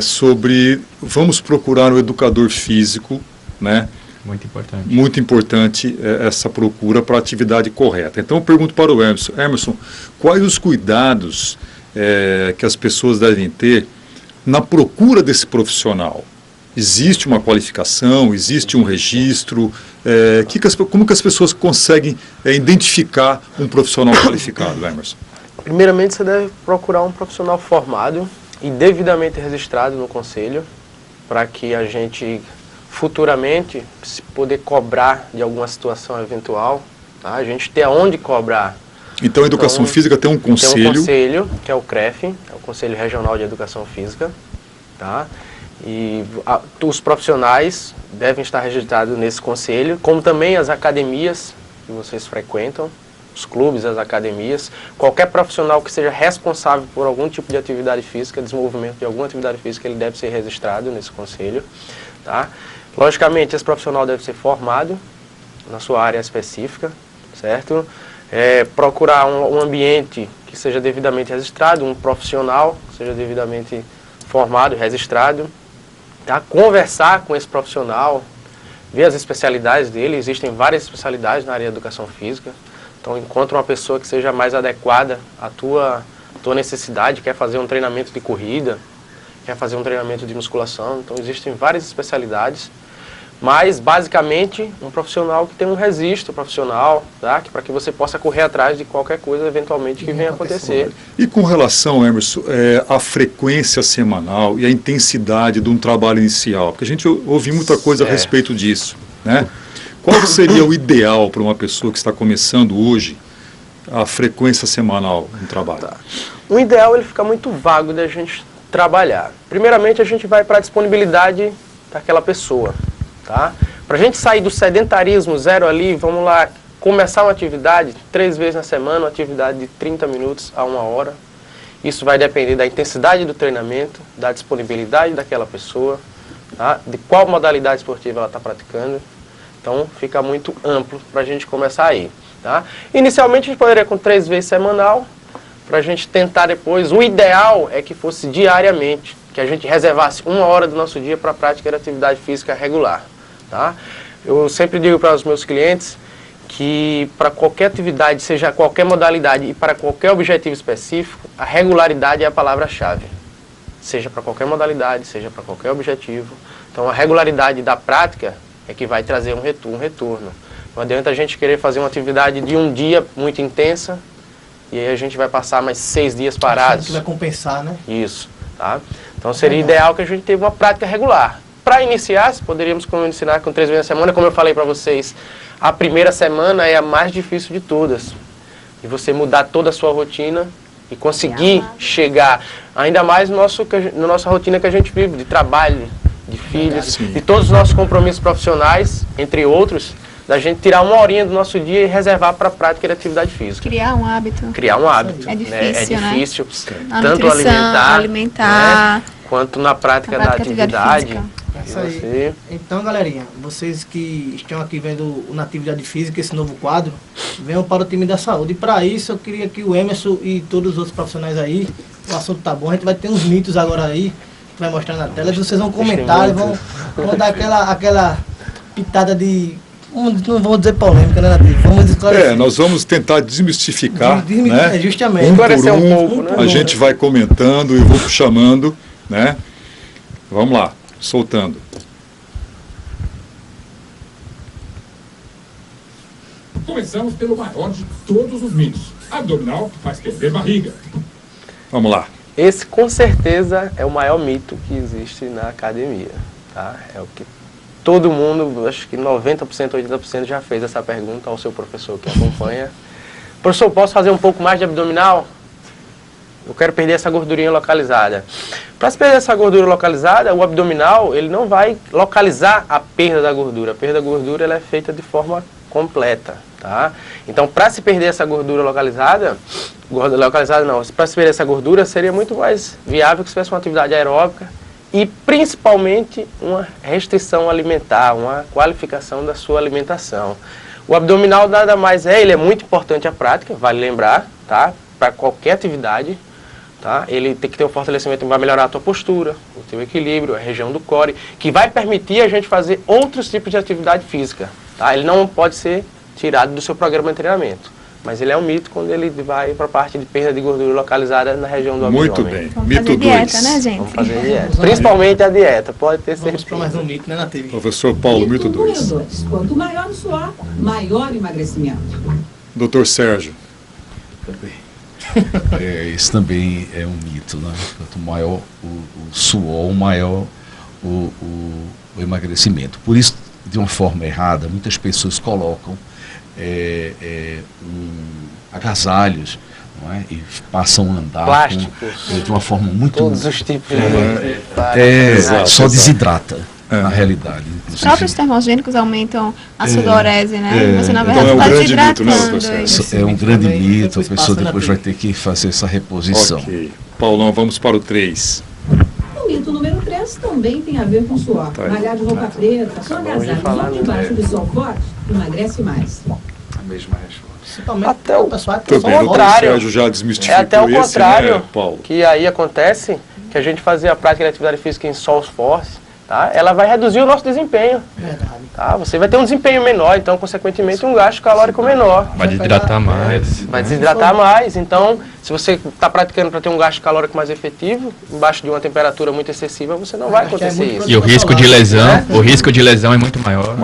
sobre vamos procurar um educador físico, né? Muito importante. Muito importante essa procura para a atividade correta. Então eu pergunto para o Emerson. Emerson, quais os cuidados que as pessoas devem ter na procura desse profissional? Existe uma qualificação, existe um registro? Como que as pessoas conseguem identificar um profissional qualificado, Emerson? Primeiramente, você deve procurar um profissional formado e devidamente registrado no conselho, para que a gente futuramente, se poder cobrar de alguma situação eventual, tá? A gente ter aonde cobrar. Então, a Educação Física tem um conselho. Tem um conselho, que é o CREF, é o Conselho Regional de Educação Física, tá? E os profissionais devem estar registrados nesse conselho, como também as academias que vocês frequentam, os clubes, as academias, qualquer profissional que seja responsável por algum tipo de atividade física, desenvolvimento de alguma atividade física, ele deve ser registrado nesse conselho, tá? Logicamente, esse profissional deve ser formado na sua área específica, certo? Procurar um ambiente que seja devidamente registrado, um profissional que seja devidamente formado, registrado, tá? Conversar com esse profissional, ver as especialidades dele, existem várias especialidades na área de educação física. Então, encontra uma pessoa que seja mais adequada à tua necessidade, quer fazer um treinamento de corrida, quer fazer um treinamento de musculação. Então, existem várias especialidades, mas, basicamente, um profissional que tem um registro profissional, tá? Para que você possa correr atrás de qualquer coisa, eventualmente, que venha acontecer. E com relação, Emerson, à frequência semanal e à intensidade de um trabalho inicial? Porque a gente ouve muita coisa a respeito disso, né? Qual seria o ideal para uma pessoa que está começando hoje a frequência semanal no trabalho? Tá. O ideal ele fica muito vago da gente trabalhar. Primeiramente, a gente vai para a disponibilidade daquela pessoa, tá? Para a gente sair do sedentarismo zero ali, vamos lá, começar uma atividade 3 vezes na semana, uma atividade de 30 minutos a 1 hora. Isso vai depender da intensidade do treinamento, da disponibilidade daquela pessoa, tá? De qual modalidade esportiva ela está praticando. Então, fica muito amplo para a gente começar aí, tá? Inicialmente, a gente poderia com 3 vezes semanal, para a gente tentar depois. O ideal é que fosse diariamente, que a gente reservasse 1 hora do nosso dia para a prática de atividade física regular, tá? Eu sempre digo para os meus clientes que para qualquer atividade, seja qualquer modalidade e para qualquer objetivo específico, a regularidade é a palavra-chave. Seja para qualquer modalidade, seja para qualquer objetivo. Então, a regularidade da prática é que vai trazer um retorno. Não adianta a gente querer fazer uma atividade de um dia muito intensa e aí a gente vai passar mais 6 dias parados. Que vai compensar, né? Isso, tá? Então seria ideal que a gente tenha uma prática regular. Para iniciar, poderíamos ensinar com 3 vezes na semana, como eu falei para vocês, a primeira semana é a mais difícil de todas. E você mudar toda a sua rotina e conseguir chegar, ainda mais na nossa rotina que a gente vive, de trabalho, de filhos, de todos os nossos compromissos profissionais, entre outros, da gente tirar uma horinha do nosso dia e reservar para a prática de atividade física. Criar um hábito. Criar um hábito. É difícil, né? É difícil, A tanto nutrição, alimentar, né? Quanto na prática da atividade. Isso aí. Então, galerinha, vocês que estão aqui vendo o Natividade Física, esse novo quadro, venham para o time da saúde. E para isso, eu queria que o Emerson e todos os outros profissionais aí, o assunto tá bom, a gente vai ter uns mitos agora aí, que vai mostrar na tela, e vocês vão comentar, vão dar aquela pitada de... Não vou dizer polêmica, né, Nativo? Vamos esclarecer. Nós vamos tentar desmistificar, né? Justamente. Esclarecer um pouco, né? A gente vai comentando e eu vou chamando, né? Vamos lá, soltando. Começamos pelo maior de todos os mitos. Abdominal faz perder barriga. Vamos lá. Esse, com certeza, é o maior mito que existe na academia, tá? É o que todo mundo, acho que 90%, 80% já fez essa pergunta ao seu professor que acompanha. Professor, posso fazer um pouco mais de abdominal? Eu quero perder essa gordurinha localizada. Para se perder essa gordura localizada, o abdominal ele não vai localizar a perda da gordura. A perda da gordura ela é feita de forma completa, tá? Então, para se perder essa gordura localizada não, para se perder essa gordura seria muito mais viável que se tivesse uma atividade aeróbica e principalmente uma restrição alimentar, uma qualificação da sua alimentação. O abdominal nada mais ele é muito importante a prática, vale lembrar, tá? Para qualquer atividade. Tá? Ele tem que ter um fortalecimento que vai melhorar a tua postura, o teu equilíbrio, a região do core, que vai permitir a gente fazer outros tipos de atividade física. Tá? Ele não pode ser tirado do seu programa de treinamento, mas ele é um mito quando ele vai para a parte de perda de gordura localizada na região do abdômen. Muito bem. Vamos mito 2. Dieta, né, gente? Vamos fazer dieta. Principalmente a dieta, pode ter certeza. Vamos para mais um mito, né, Nativo? Professor Paulo, mito 2. Quanto maior o suor, maior o emagrecimento. Doutor Sérgio. Esse também é um mito, né? Quanto maior o suor, maior o emagrecimento. Por isso, de uma forma errada, muitas pessoas colocam agasalhos, não é? E passam a andar plásticos, de uma forma muito... Todos os tipos só desidrata. Na realidade. Os próprios termogênicos aumentam a sudorese, né? Você, na verdade, então está desidratando. É um grande mito, a pessoa depois vai ter que fazer essa reposição. Ok. Paulão, vamos para o 3. O mito número 3 também tem a ver com suor. Malhar de roupa preta, só agasalho, só debaixo do sol forte, emagrece mais. A mesma resposta. Até o contrário. O Sérgio já desmistificou até o contrário, né, Paulo? Que aí acontece que a gente fazer a prática de atividade física em sols fortes, tá? Ela vai reduzir o nosso desempenho. Verdade. Tá? Você vai ter um desempenho menor, então, consequentemente, um gasto calórico menor. Vai desidratar mais. Vai desidratar mais. Então, se você está praticando para ter um gasto calórico mais efetivo, embaixo de uma temperatura muito excessiva, você não vai acontecer isso. E o risco de lesão, o risco de lesão é muito maior.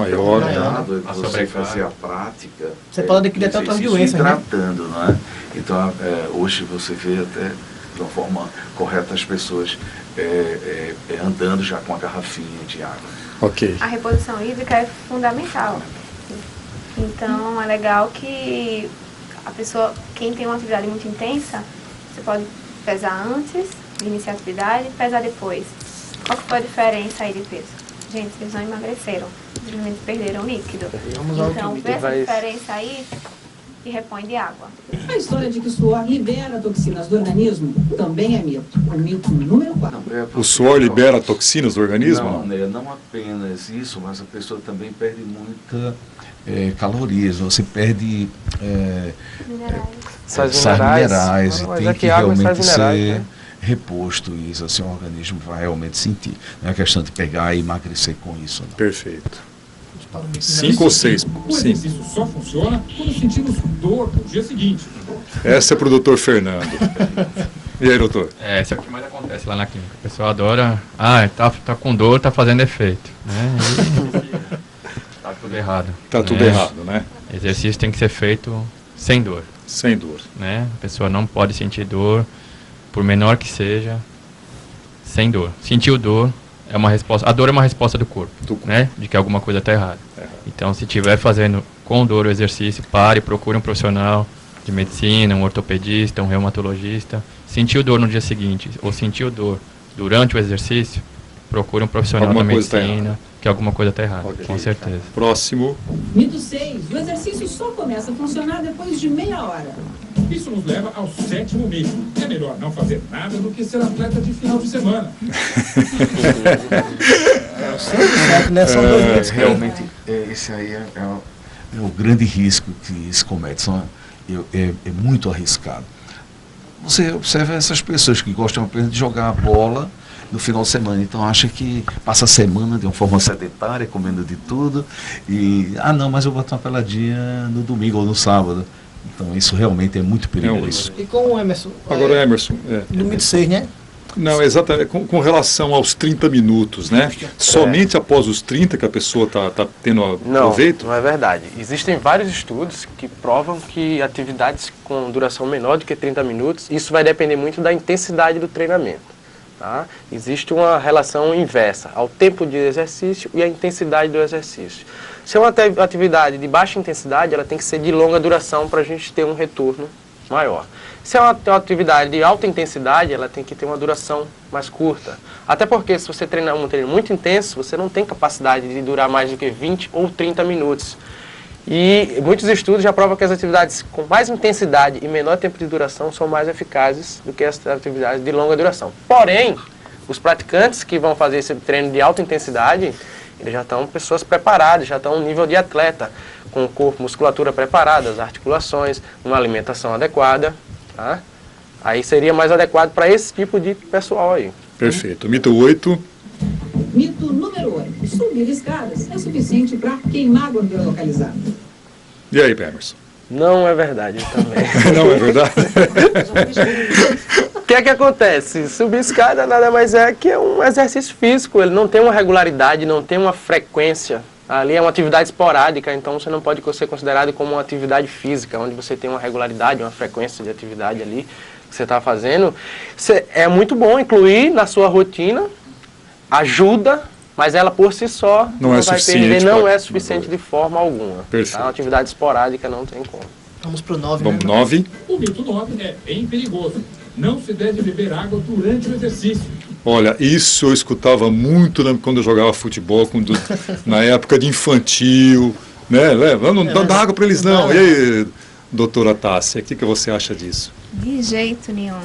Você fazer a prática. Você pode adquirir até outras doenças, hidratando, né? Não é? Então, hoje você vê até de uma forma correta as pessoas andando já com a garrafinha de água. Ok. A reposição hídrica é fundamental. Então, é legal que a pessoa, quem tem uma atividade muito intensa, você pode pesar antes de iniciar a atividade e pesar depois. Qual que foi a diferença aí de peso? Gente, vocês não emagreceram, simplesmente perderam líquido. Então, vê essa diferença aí e repõe de água. A história de que o suor libera toxinas do organismo também é mito. O mito número 4. O suor libera toxinas do organismo? Não apenas isso, mas a pessoa também perde muita calorias. Você perde sais minerais e tem que realmente ser reposto isso, assim, o organismo vai realmente sentir. Não é questão de pegar e emagrecer com isso. Não. Perfeito. 5 ou 6? O exercício só funciona quando sentimos dor no dia seguinte. Essa é para o doutor Fernando. E aí, doutor? Isso é o que mais acontece lá na clínica. O pessoal adora, tá com dor, tá fazendo efeito. Né? Tá tudo errado. Tá tudo errado, né? Exercício tem que ser feito sem dor. Sem dor. Né? A pessoa não pode sentir dor, por menor que seja, sem dor. Sentiu dor, é uma resposta. A dor é uma resposta do corpo, né? De que alguma coisa está errada. Então, se estiver fazendo com dor o exercício, procure um profissional de medicina, um ortopedista, um reumatologista. Sentiu dor no dia seguinte ou sentiu dor durante o exercício, procure um profissional Alguma da coisa tá medicina, que alguma coisa está errada, Ok. com certeza. Próximo. Mito 6. O exercício só começa a funcionar depois de meia hora. Isso nos leva ao 7º mito. É melhor não fazer nada do que ser atleta de final de semana. Né? São 2 mitos. Realmente, esse aí é o grande risco que se comete. É muito arriscado. Você observa essas pessoas que gostam apenas de jogar bola no final de semana, então acha que passa a semana de uma forma sedentária, comendo de tudo, e, não, mas eu boto uma peladinha no domingo ou no sábado. Então isso realmente é muito perigoso. E com o Emerson? Agora, Emerson. No mito 6, né? Não, exatamente. Com relação aos 30 minutos, né? Somente após os 30 que a pessoa está tendo proveito? Não é verdade. Existem vários estudos que provam que atividades com duração menor do que 30 minutos, isso vai depender muito da intensidade do treinamento. Tá? Existe uma relação inversa ao tempo de exercício e à intensidade do exercício. Se é uma atividade de baixa intensidade, ela tem que ser de longa duração para a gente ter um retorno maior. Se é uma atividade de alta intensidade, ela tem que ter uma duração mais curta. Até porque se você treinar um treino muito intenso, você não tem capacidade de durar mais do que 20 ou 30 minutos. E muitos estudos já provam que as atividades com mais intensidade e menor tempo de duração são mais eficazes do que as atividades de longa duração. Porém, os praticantes que vão fazer esse treino de alta intensidade, eles já estão pessoas preparadas, já estão no nível de atleta, com o corpo, musculatura preparada, as articulações, uma alimentação adequada. Tá? Aí seria mais adequado para esse tipo de pessoal aí. Perfeito. Mito 8. Mito número 8. Subir escadas é suficiente para queimar a gordura localizada. E aí, Emerson? Não é verdade também. Não é verdade? O que é que acontece? Subir escada nada mais é que um exercício físico. Ele não tem uma regularidade, não tem uma frequência. Ali é uma atividade esporádica, então você não pode ser considerado como uma atividade física, onde você tem uma regularidade, uma frequência de atividade ali que você está fazendo. É muito bom incluir na sua rotina, ajuda, mas ela por si só não vai perder, não é suficiente de forma alguma. Perfeito. Tá? Uma atividade esporádica não tem como. Vamos para o 9. Vamos, 9. O mito 9 é bem perigoso. Não se deve beber água durante o exercício. Olha, isso eu escutava muito quando eu jogava futebol, na época de infantil, né? Não dá água para eles não. E aí, doutora Tássia, o que você acha disso? De jeito nenhum.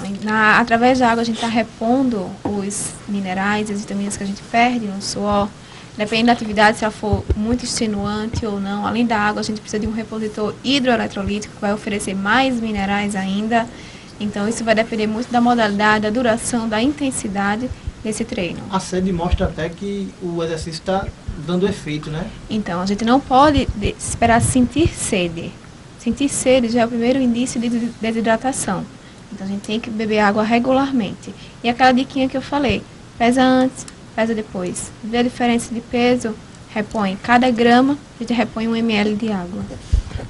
Através da água a gente está repondo os minerais, as vitaminas que a gente perde no suor. Dependendo da atividade, se ela for muito extenuante ou não. Além da água, a gente precisa de um repositor hidroeletrolítico que vai oferecer mais minerais ainda. Então, isso vai depender muito da modalidade, da duração, da intensidade desse treino. A sede mostra até que o exercício está dando efeito, né? Então, a gente não pode esperar sentir sede. Sentir sede já é o primeiro indício de desidratação. Então, a gente tem que beber água regularmente. E aquela diquinha que eu falei, pesa antes, pesa depois. Vê a diferença de peso, repõe. Cada grama, a gente repõe 1 ml de água.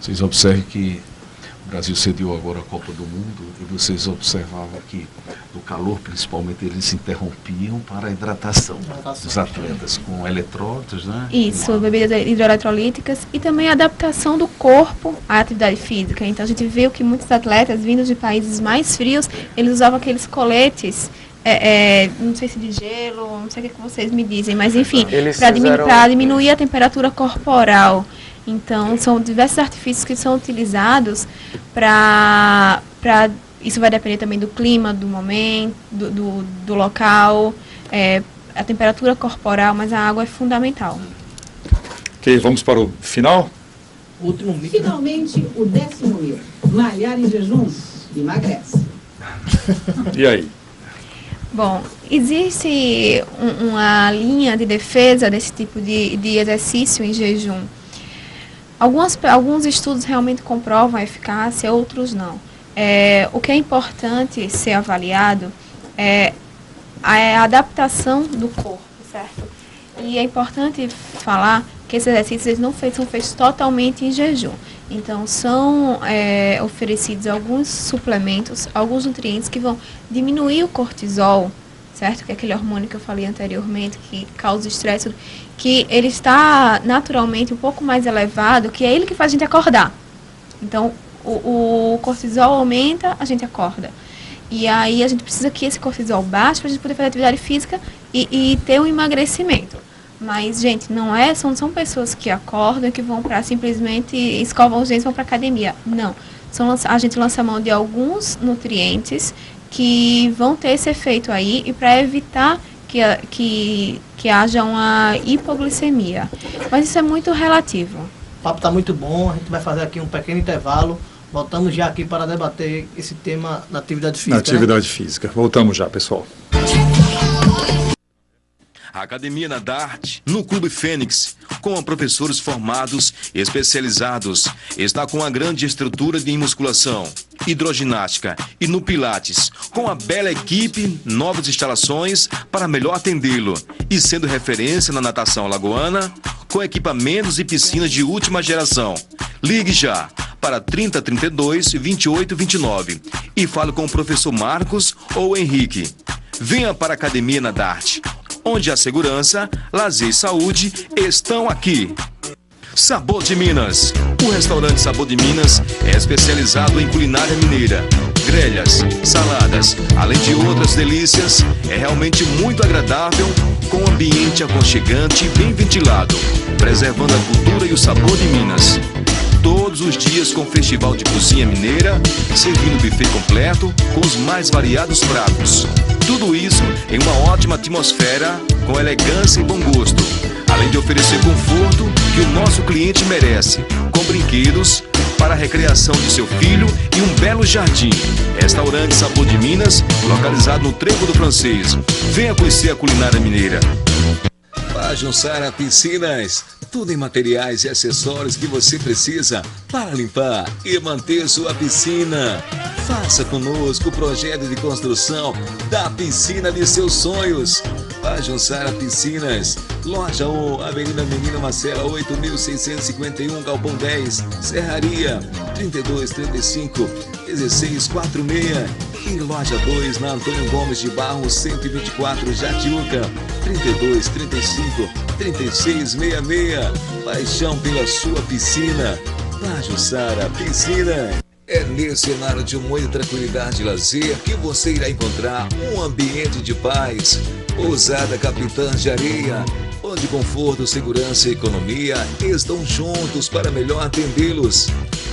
Vocês observem que o Brasil sediou agora a Copa do Mundo e vocês observavam que no calor, principalmente, eles se interrompiam para a hidratação dos atletas com eletrólitos, né? Isso, bebidas hidroeletrolíticas e também a adaptação do corpo à atividade física. Então a gente viu que muitos atletas vindos de países mais frios, eles usavam aqueles coletes, não sei se de gelo, não sei o que vocês me dizem, mas enfim, para diminuir a temperatura corporal. Então, são diversos artifícios que são utilizados para... Isso vai depender também do clima, do momento, do local, a temperatura corporal, mas a água é fundamental. Ok, vamos para o final? Último mito. Finalmente, o 10º mito. Malhar em jejum emagrece. E aí? Bom, existe uma linha de defesa desse tipo de exercício em jejum. Alguns estudos realmente comprovam a eficácia, outros não. O que é importante ser avaliado é a adaptação do corpo, certo? E é importante falar que esses exercícios são feitos totalmente em jejum. Então, são oferecidos alguns suplementos, alguns nutrientes que vão diminuir o cortisol, certo? Que é aquele hormônio que eu falei anteriormente, que causa estresse, que ele está naturalmente um pouco mais elevado, que é ele que faz a gente acordar. Então, o cortisol aumenta, a gente acorda. E aí a gente precisa que esse cortisol baixe para a gente poder fazer atividade física e ter um emagrecimento. Mas, gente, não são pessoas que acordam e que vão para simplesmente escovam os dentes e vão para academia. Não. A gente lança mão de alguns nutrientes que vão ter esse efeito aí e para evitar que haja uma hipoglicemia. Mas isso é muito relativo. O papo está muito bom, a gente vai fazer aqui um pequeno intervalo. Voltamos já aqui para debater esse tema da atividade física. Na atividade física. Voltamos já, pessoal. A Academia na Dart, no Clube Fênix, com professores formados e especializados, está com uma grande estrutura de musculação, hidroginástica e no Pilates, com a bela equipe, novas instalações para melhor atendê-lo e sendo referência na natação alagoana, com equipamentos e piscinas de última geração. Ligue já para 3032 2829 e fale com o professor Marcos ou Henrique. Venha para a Academia na Dart, onde a segurança, lazer e saúde estão aqui. Sabor de Minas. O restaurante Sabor de Minas é especializado em culinária mineira. Grelhas, saladas, além de outras delícias, é realmente muito agradável, com um ambiente aconchegante e bem ventilado, preservando a cultura e o sabor de Minas. Todos os dias com festival de cozinha mineira, servindo buffet completo com os mais variados pratos. Tudo isso em uma ótima atmosfera, com elegância e bom gosto, além de oferecer conforto que o nosso cliente merece, com brinquedos para a recreação de seu filho e um belo jardim. Restaurante Sabor de Minas, localizado no Trevo do Francês. Venha conhecer a culinária mineira. Pajussara Piscinas, tudo em materiais e acessórios que você precisa para limpar e manter sua piscina. Faça conosco o projeto de construção da piscina de seus sonhos. Pajussara Piscinas, Loja 1, Avenida Menina Marcela, 8.651, Galpão 10, Serraria, 3235 1646. E Loja 2, na Antônio Gomes de Barros, 124, Jatiuca, 3235 3666. Paixão pela sua piscina. Pajussara Piscina. É nesse cenário de muita tranquilidade e lazer que você irá encontrar um ambiente de paz. Pousada Capitãs de Areia, onde conforto, segurança e economia estão juntos para melhor atendê-los.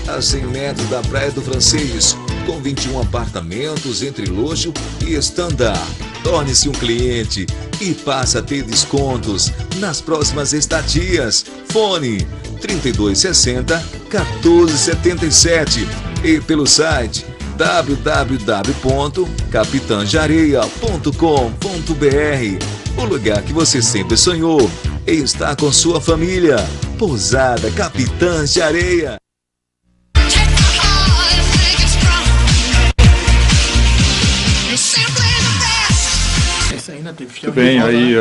A 100 metros da Praia do Francês, com 21 apartamentos entre luxo e standard. Torne-se um cliente e passe a ter descontos nas próximas estadias. Fone 3260 1477 e pelo site www.capitanjareia.com.br. O lugar que você sempre sonhou está com sua família. Pousada Capitãs de Areia. Muito bem, aí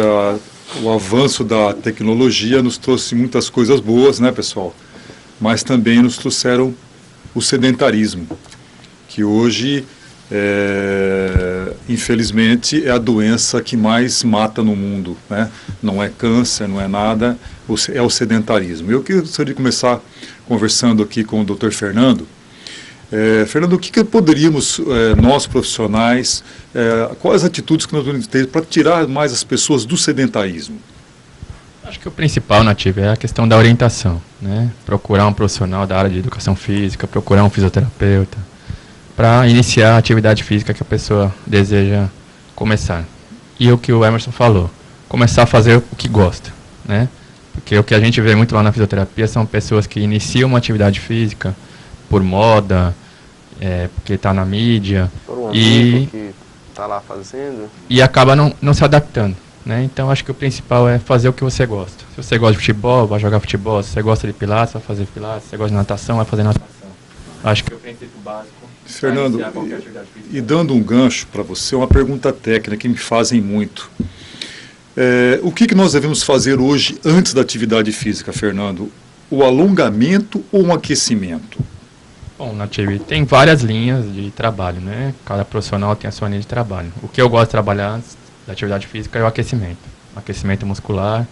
o avanço da tecnologia nos trouxe muitas coisas boas, né, pessoal? Mas também nos trouxeram o sedentarismo, que hoje, infelizmente, é a doença que mais mata no mundo, né? Não é câncer, não é nada, é o sedentarismo. Eu gostaria de começar conversando aqui com o Dr. Fernando. Fernando, o que poderíamos, nós profissionais, quais atitudes que nós podemos ter para tirar mais as pessoas do sedentarismo? Acho que o principal, Nativo, é a questão da orientação, né? Procurar um profissional da área de educação física, procurar um fisioterapeuta, para iniciar a atividade física que a pessoa deseja começar. E o que o Emerson falou, começar a fazer o que gosta, né? Porque o que a gente vê muito lá na fisioterapia são pessoas que iniciam uma atividade física por moda, porque está na mídia, por um amigo que está lá fazendo, e acaba não se adaptando, né? Então acho que o principal é fazer o que você gosta. Se você gosta de futebol, vai jogar futebol. Se você gosta de pilates, vai fazer pilates. Se você gosta de natação, vai fazer natação. Acho que é o princípio básico. Fernando, e dando um gancho para você, uma pergunta técnica que me fazem muito. O que nós devemos fazer hoje antes da atividade física, Fernando? O alongamento ou um aquecimento? Bom, Nativo, tem várias linhas de trabalho, né? Cada profissional tem a sua linha de trabalho. O que eu gosto de trabalhar antes da atividade física é o aquecimento. Aquecimento muscular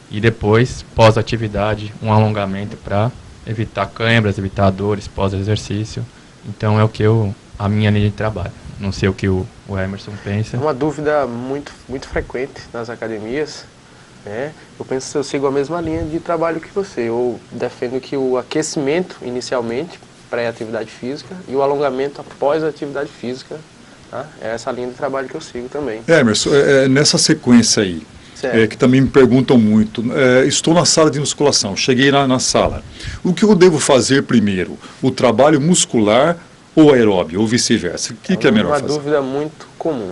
e depois, pós-atividade, um alongamento para evitar câimbras, evitar dores pós-exercício. Então é o que eu a minha linha de trabalho. Não sei o que o Emerson pensa. É uma dúvida muito frequente nas academias, né? Eu penso que eu sigo a mesma linha de trabalho que você. Eu defendo que o aquecimento, inicialmente, pré-atividade física, e o alongamento após a atividade física, tá? É essa linha de trabalho que eu sigo também. Emerson, nessa sequência aí, que também me perguntam muito, estou na sala de musculação, cheguei na sala. O que eu devo fazer primeiro? O trabalho muscular ou aeróbio, ou vice-versa? O que é melhor fazer? É uma dúvida muito comum.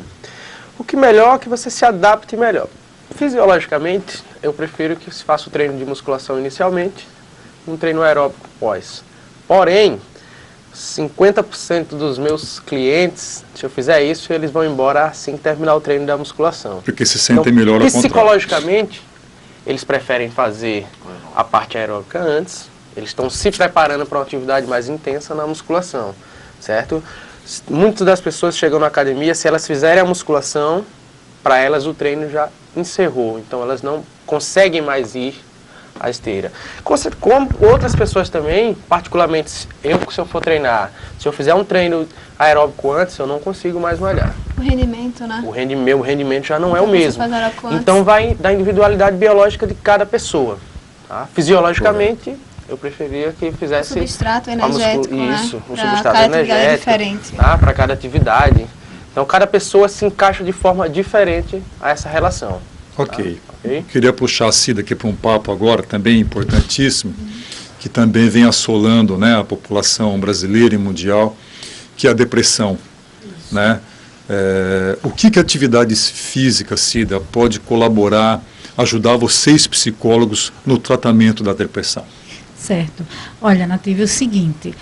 O que melhor é que você se adapte melhor. Fisiologicamente, eu prefiro que se faça o treino de musculação inicialmente, um treino aeróbico pós. Porém, 50% dos meus clientes, se eu fizer isso, eles vão embora assim que terminar o treino da musculação. Porque se sentem melhor ao contrário. Psicologicamente, eles preferem fazer a parte aeróbica antes, eles estão se preparando para uma atividade mais intensa na musculação, certo? Muitas das pessoas chegam na academia, se elas fizerem a musculação, para elas o treino já encerrou, então elas não conseguem mais ir à esteira. Como outras pessoas também, particularmente se eu for treinar, se eu fizer um treino aeróbico antes, eu não consigo mais malhar. O rendimento, né? O rendimento já não é o mesmo. Então vai da individualidade biológica de cada pessoa. Tá? Fisiologicamente, eu preferia que fizesse o substrato energético, isso, né? um substrato energético, tá? Para cada atividade. Então cada pessoa se encaixa de forma diferente a essa relação. Ok. Queria puxar a Cida aqui para um papo agora, também importantíssimo, que também vem assolando, né, a população brasileira e mundial, que é a depressão. Né? O que a atividade física, Cida, pode colaborar, ajudar vocês psicólogos no tratamento da depressão? Certo. Olha, Nativa, é o seguinte,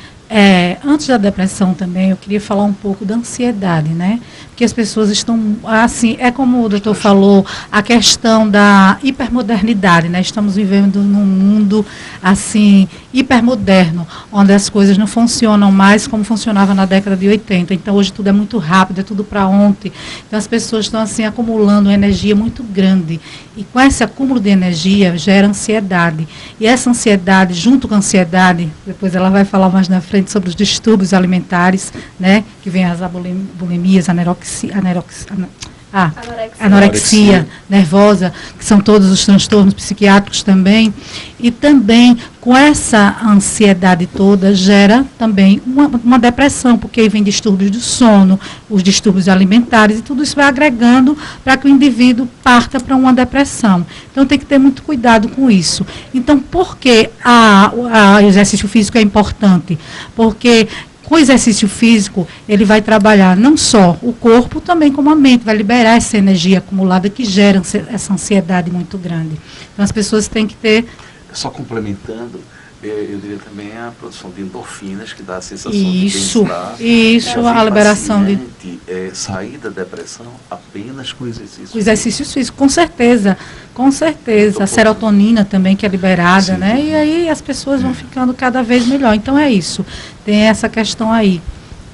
antes da depressão também, eu queria falar um pouco da ansiedade, né? Porque as pessoas estão, assim, é como o doutor falou, a questão da hipermodernidade, né? Estamos vivendo num mundo, assim, hipermoderno, onde as coisas não funcionam mais como funcionava na década de 80. Então, hoje tudo é muito rápido, é tudo para ontem. Então, as pessoas estão, assim, acumulando uma energia muito grande. E com esse acúmulo de energia, gera ansiedade. E essa ansiedade, junto com a ansiedade, depois ela vai falar mais na frente sobre os distúrbios alimentares, né? Que vem as bulimias, anorexia nervosa, que são todos os transtornos psiquiátricos também, e também com essa ansiedade toda gera também uma depressão, porque aí vem distúrbios do sono, os distúrbios alimentares, e tudo isso vai agregando para que o indivíduo parta para uma depressão. Então tem que ter muito cuidado com isso. Então por que o exercício físico é importante? Porque o exercício físico, ele vai trabalhar não só o corpo, também como a mente, vai liberar essa energia acumulada que gera essa ansiedade muito grande. Então as pessoas têm que ter... Só complementando, eu diria também a produção de endorfinas, que dá a sensação isso, de bem-estar. Isso, a liberação de... sair da depressão apenas com exercícios. Exercícios físicos, com certeza. A serotonina também que é liberada, sim, né? E aí as pessoas vão ficando cada vez melhor. Então é isso. Tem essa questão aí,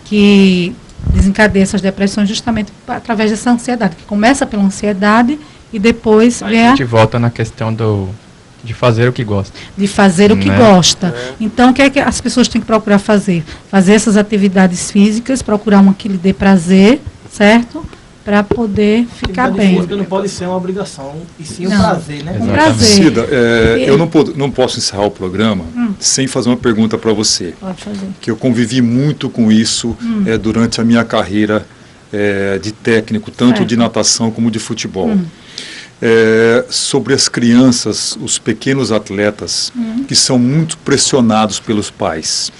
que desencadeia essas depressões justamente através dessa ansiedade, que começa pela ansiedade e depois a gente volta na questão de fazer o que gosta. De fazer o que gosta. Então, o que é que as pessoas têm que procurar fazer? Fazer essas atividades físicas, procurar uma que lhe dê prazer, certo? Para poder ficar bem. Não pode ser uma obrigação, e sim um prazer, né? Um prazer. Cida, eu não posso encerrar o programa sem fazer uma pergunta para você. Pode fazer. Que eu convivi muito com isso durante a minha carreira de técnico, tanto de natação como de futebol. Sobre as crianças, os pequenos atletas, que são muito pressionados pelos pais.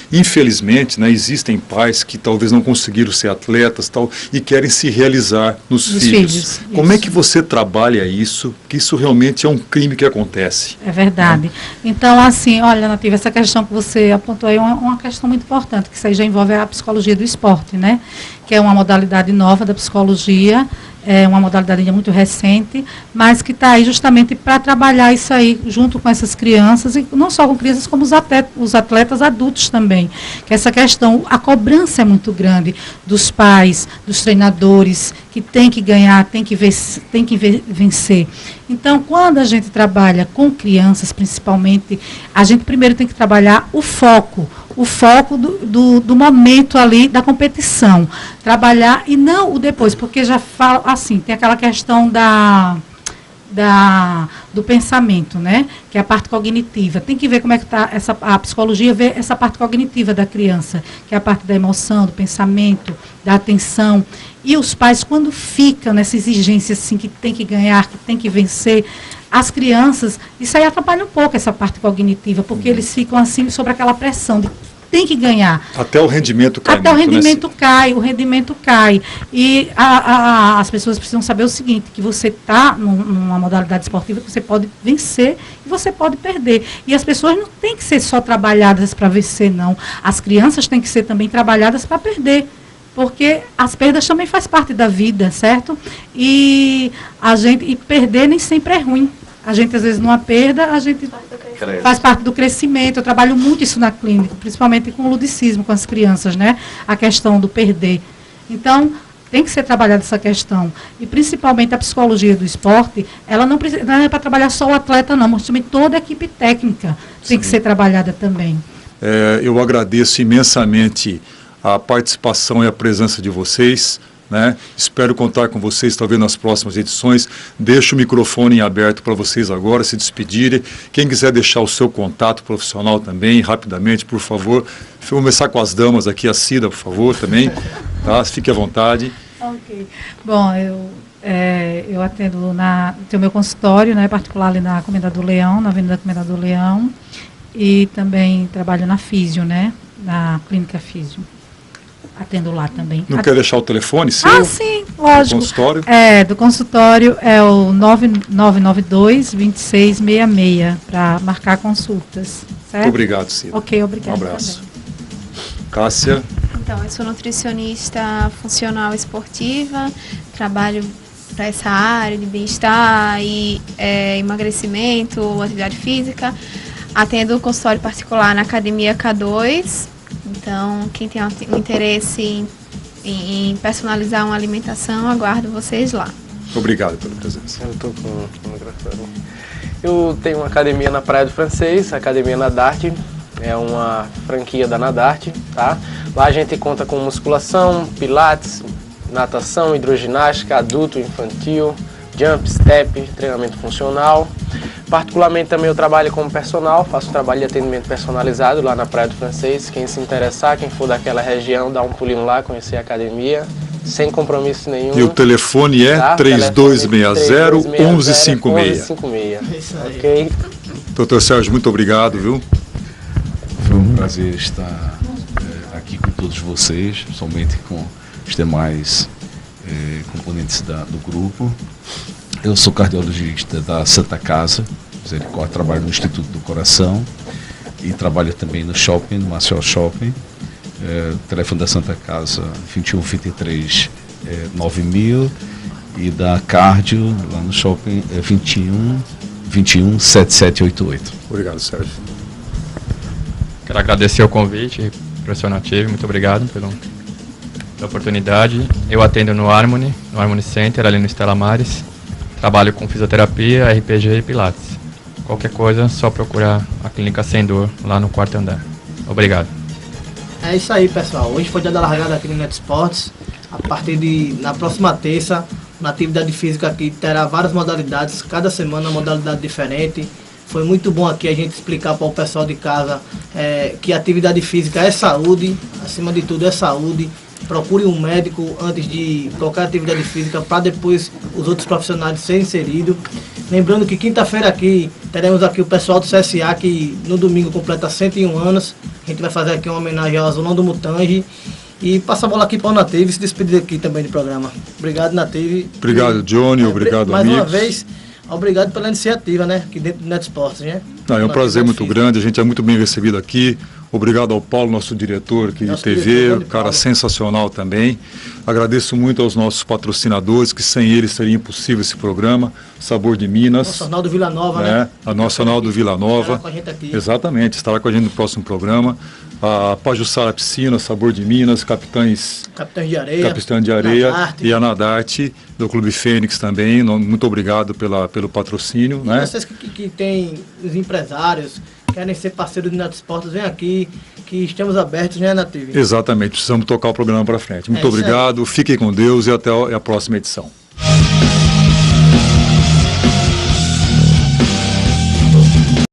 Infelizmente, né, existem pais que talvez não conseguiram ser atletas e querem se realizar nos filhos. Como é que você trabalha isso? Que isso realmente é um crime que acontece. É verdade. Então, assim, olha, Nativa, essa questão que você apontou aí é uma questão muito importante, que isso aí já envolve a psicologia do esporte, né? Que é uma modalidade nova da psicologia, é uma modalidade muito recente, mas que está aí justamente para trabalhar isso aí junto com essas crianças, e não só com crianças, como os atletas adultos também. Que essa questão, a cobrança é muito grande dos pais, dos treinadores, que tem que ganhar, tem que vencer. Então, quando a gente trabalha com crianças, principalmente, a gente primeiro tem que trabalhar o foco. o foco do momento ali da competição. Trabalhar e não o depois, porque já fala assim, tem aquela questão do pensamento, né? Que é a parte cognitiva. Tem que ver como é que está a psicologia, vê essa parte cognitiva da criança, que é a parte da emoção, do pensamento, da atenção. E os pais, quando ficam nessa exigência assim, que tem que ganhar, que tem que vencer, as crianças, isso aí atrapalha um pouco essa parte cognitiva, porque eles ficam assim sobre aquela pressão de tem que ganhar. Até o rendimento cai. Até o rendimento cai, o rendimento cai. E as pessoas precisam saber o seguinte, que você está numa modalidade esportiva que você pode vencer e você pode perder. E as pessoas não têm que ser só trabalhadas para vencer, não. As crianças têm que ser também trabalhadas para perder. Porque as perdas também faz parte da vida, certo? E perder nem sempre é ruim. A gente, às vezes, numa perda, a gente faz parte do crescimento. Eu trabalho muito isso na clínica, principalmente com o ludicismo, com as crianças, né? A questão do perder. Então, tem que ser trabalhada essa questão. E, principalmente, a psicologia do esporte, ela não é para trabalhar só o atleta, não, mas também toda a equipe técnica tem que ser trabalhada também. Eu agradeço imensamente a participação e a presença de vocês, né? Espero contar com vocês talvez nas próximas edições. Deixo o microfone aberto para vocês agora se despedirem. Quem quiser deixar o seu contato profissional também, rapidamente, por favor. Vou começar com as damas aqui, a Cida, por favor, também. Tá? Fique à vontade. Ok. Bom, eu atendo tenho meu consultório, né, particular ali na Comendador Leão, na Avenida Comendador Leão, e também trabalho na Físio, né, na Clínica Físio. Atendo lá também. Não quer deixar o telefone seu? Sim, lógico. Do consultório? Do consultório é o 9992-2666, para marcar consultas. Certo? Muito obrigado, Cida. Ok, obrigado. Um abraço. Também. Cássia? Então, eu sou nutricionista funcional esportiva, trabalho para essa área de bem-estar e emagrecimento, atividade física. Atendo consultório particular na Academia K2. Então, quem tem um interesse em personalizar uma alimentação, aguardo vocês lá. Obrigado pela presença. Eu estou com o microfone. Eu tenho uma academia na Praia do Francês, a Academia Nadarte. É uma franquia da Nadarte, tá? Lá a gente conta com musculação, pilates, natação, hidroginástica, adulto, infantil, jump, step, treinamento funcional. Particularmente também eu trabalho como personal, faço trabalho de atendimento personalizado lá na Praia do Francês. Quem se interessar, quem for daquela região, dá um pulinho lá, conhecer a academia, sem compromisso nenhum. E o telefone é 3260-1156. Ok? Doutor Sérgio, muito obrigado, viu? Foi um prazer estar aqui com todos vocês, somente com os demais componentes do grupo. Eu sou cardiologista da Santa Casa Misericórdia, trabalho no Instituto do Coração e trabalho também no shopping, no Maceió Shopping. Telefone da Santa Casa 2123 9000 e da Cardio lá no shopping 21 7788. Obrigado, Sérgio. Quero agradecer o convite, professor Native, muito obrigado pela oportunidade. Eu atendo no Harmony Center, ali no Estela Maris. Trabalho com fisioterapia, RPG e pilates. Qualquer coisa, só procurar a Clínica Sem Dor, lá no 4º andar. Obrigado. É isso aí, pessoal. Hoje foi dia da largada aqui no Net Esportes. Na próxima terça, na atividade física aqui terá várias modalidades, cada semana uma modalidade diferente. Foi muito bom aqui a gente explicar para o pessoal de casa que a atividade física é saúde, acima de tudo é saúde. Procure um médico antes de qualquer atividade física para depois os outros profissionais serem inseridos. Lembrando que quinta-feira aqui teremos aqui o pessoal do CSA que no domingo completa 101 anos. A gente vai fazer aqui uma homenagem ao Azulão do Mutange. E passa a bola aqui para o Native e se despedir aqui também do programa. Obrigado, Native. Obrigado, Johnny. Obrigado, mais amigos. Mais uma vez, obrigado pela iniciativa, né? Aqui dentro do Net Esportes, né? É um prazer muito grande. A gente é muito bem recebido aqui. Obrigado ao Paulo, nosso diretor aqui de TV, cara sensacional também. Agradeço muito aos nossos patrocinadores, que sem eles seria impossível esse programa. Sabor de Minas. Nosso Jornal do Vila Nova, né? A nossa Jornal do Vila Nova. Estará com a gente aqui. Exatamente, estará com a gente no próximo programa. A Pajussara Piscina, Sabor de Minas, Capitães de Areia Nadarte. E a Nadarte, do Clube Fênix também. Muito obrigado pelo patrocínio. E né? vocês que têm os empresários, querem ser parceiros do Neto Esportes, vem aqui, que estamos abertos, né, Native? Exatamente, precisamos tocar o programa para frente. Muito obrigado, fiquem com Deus e até a próxima edição.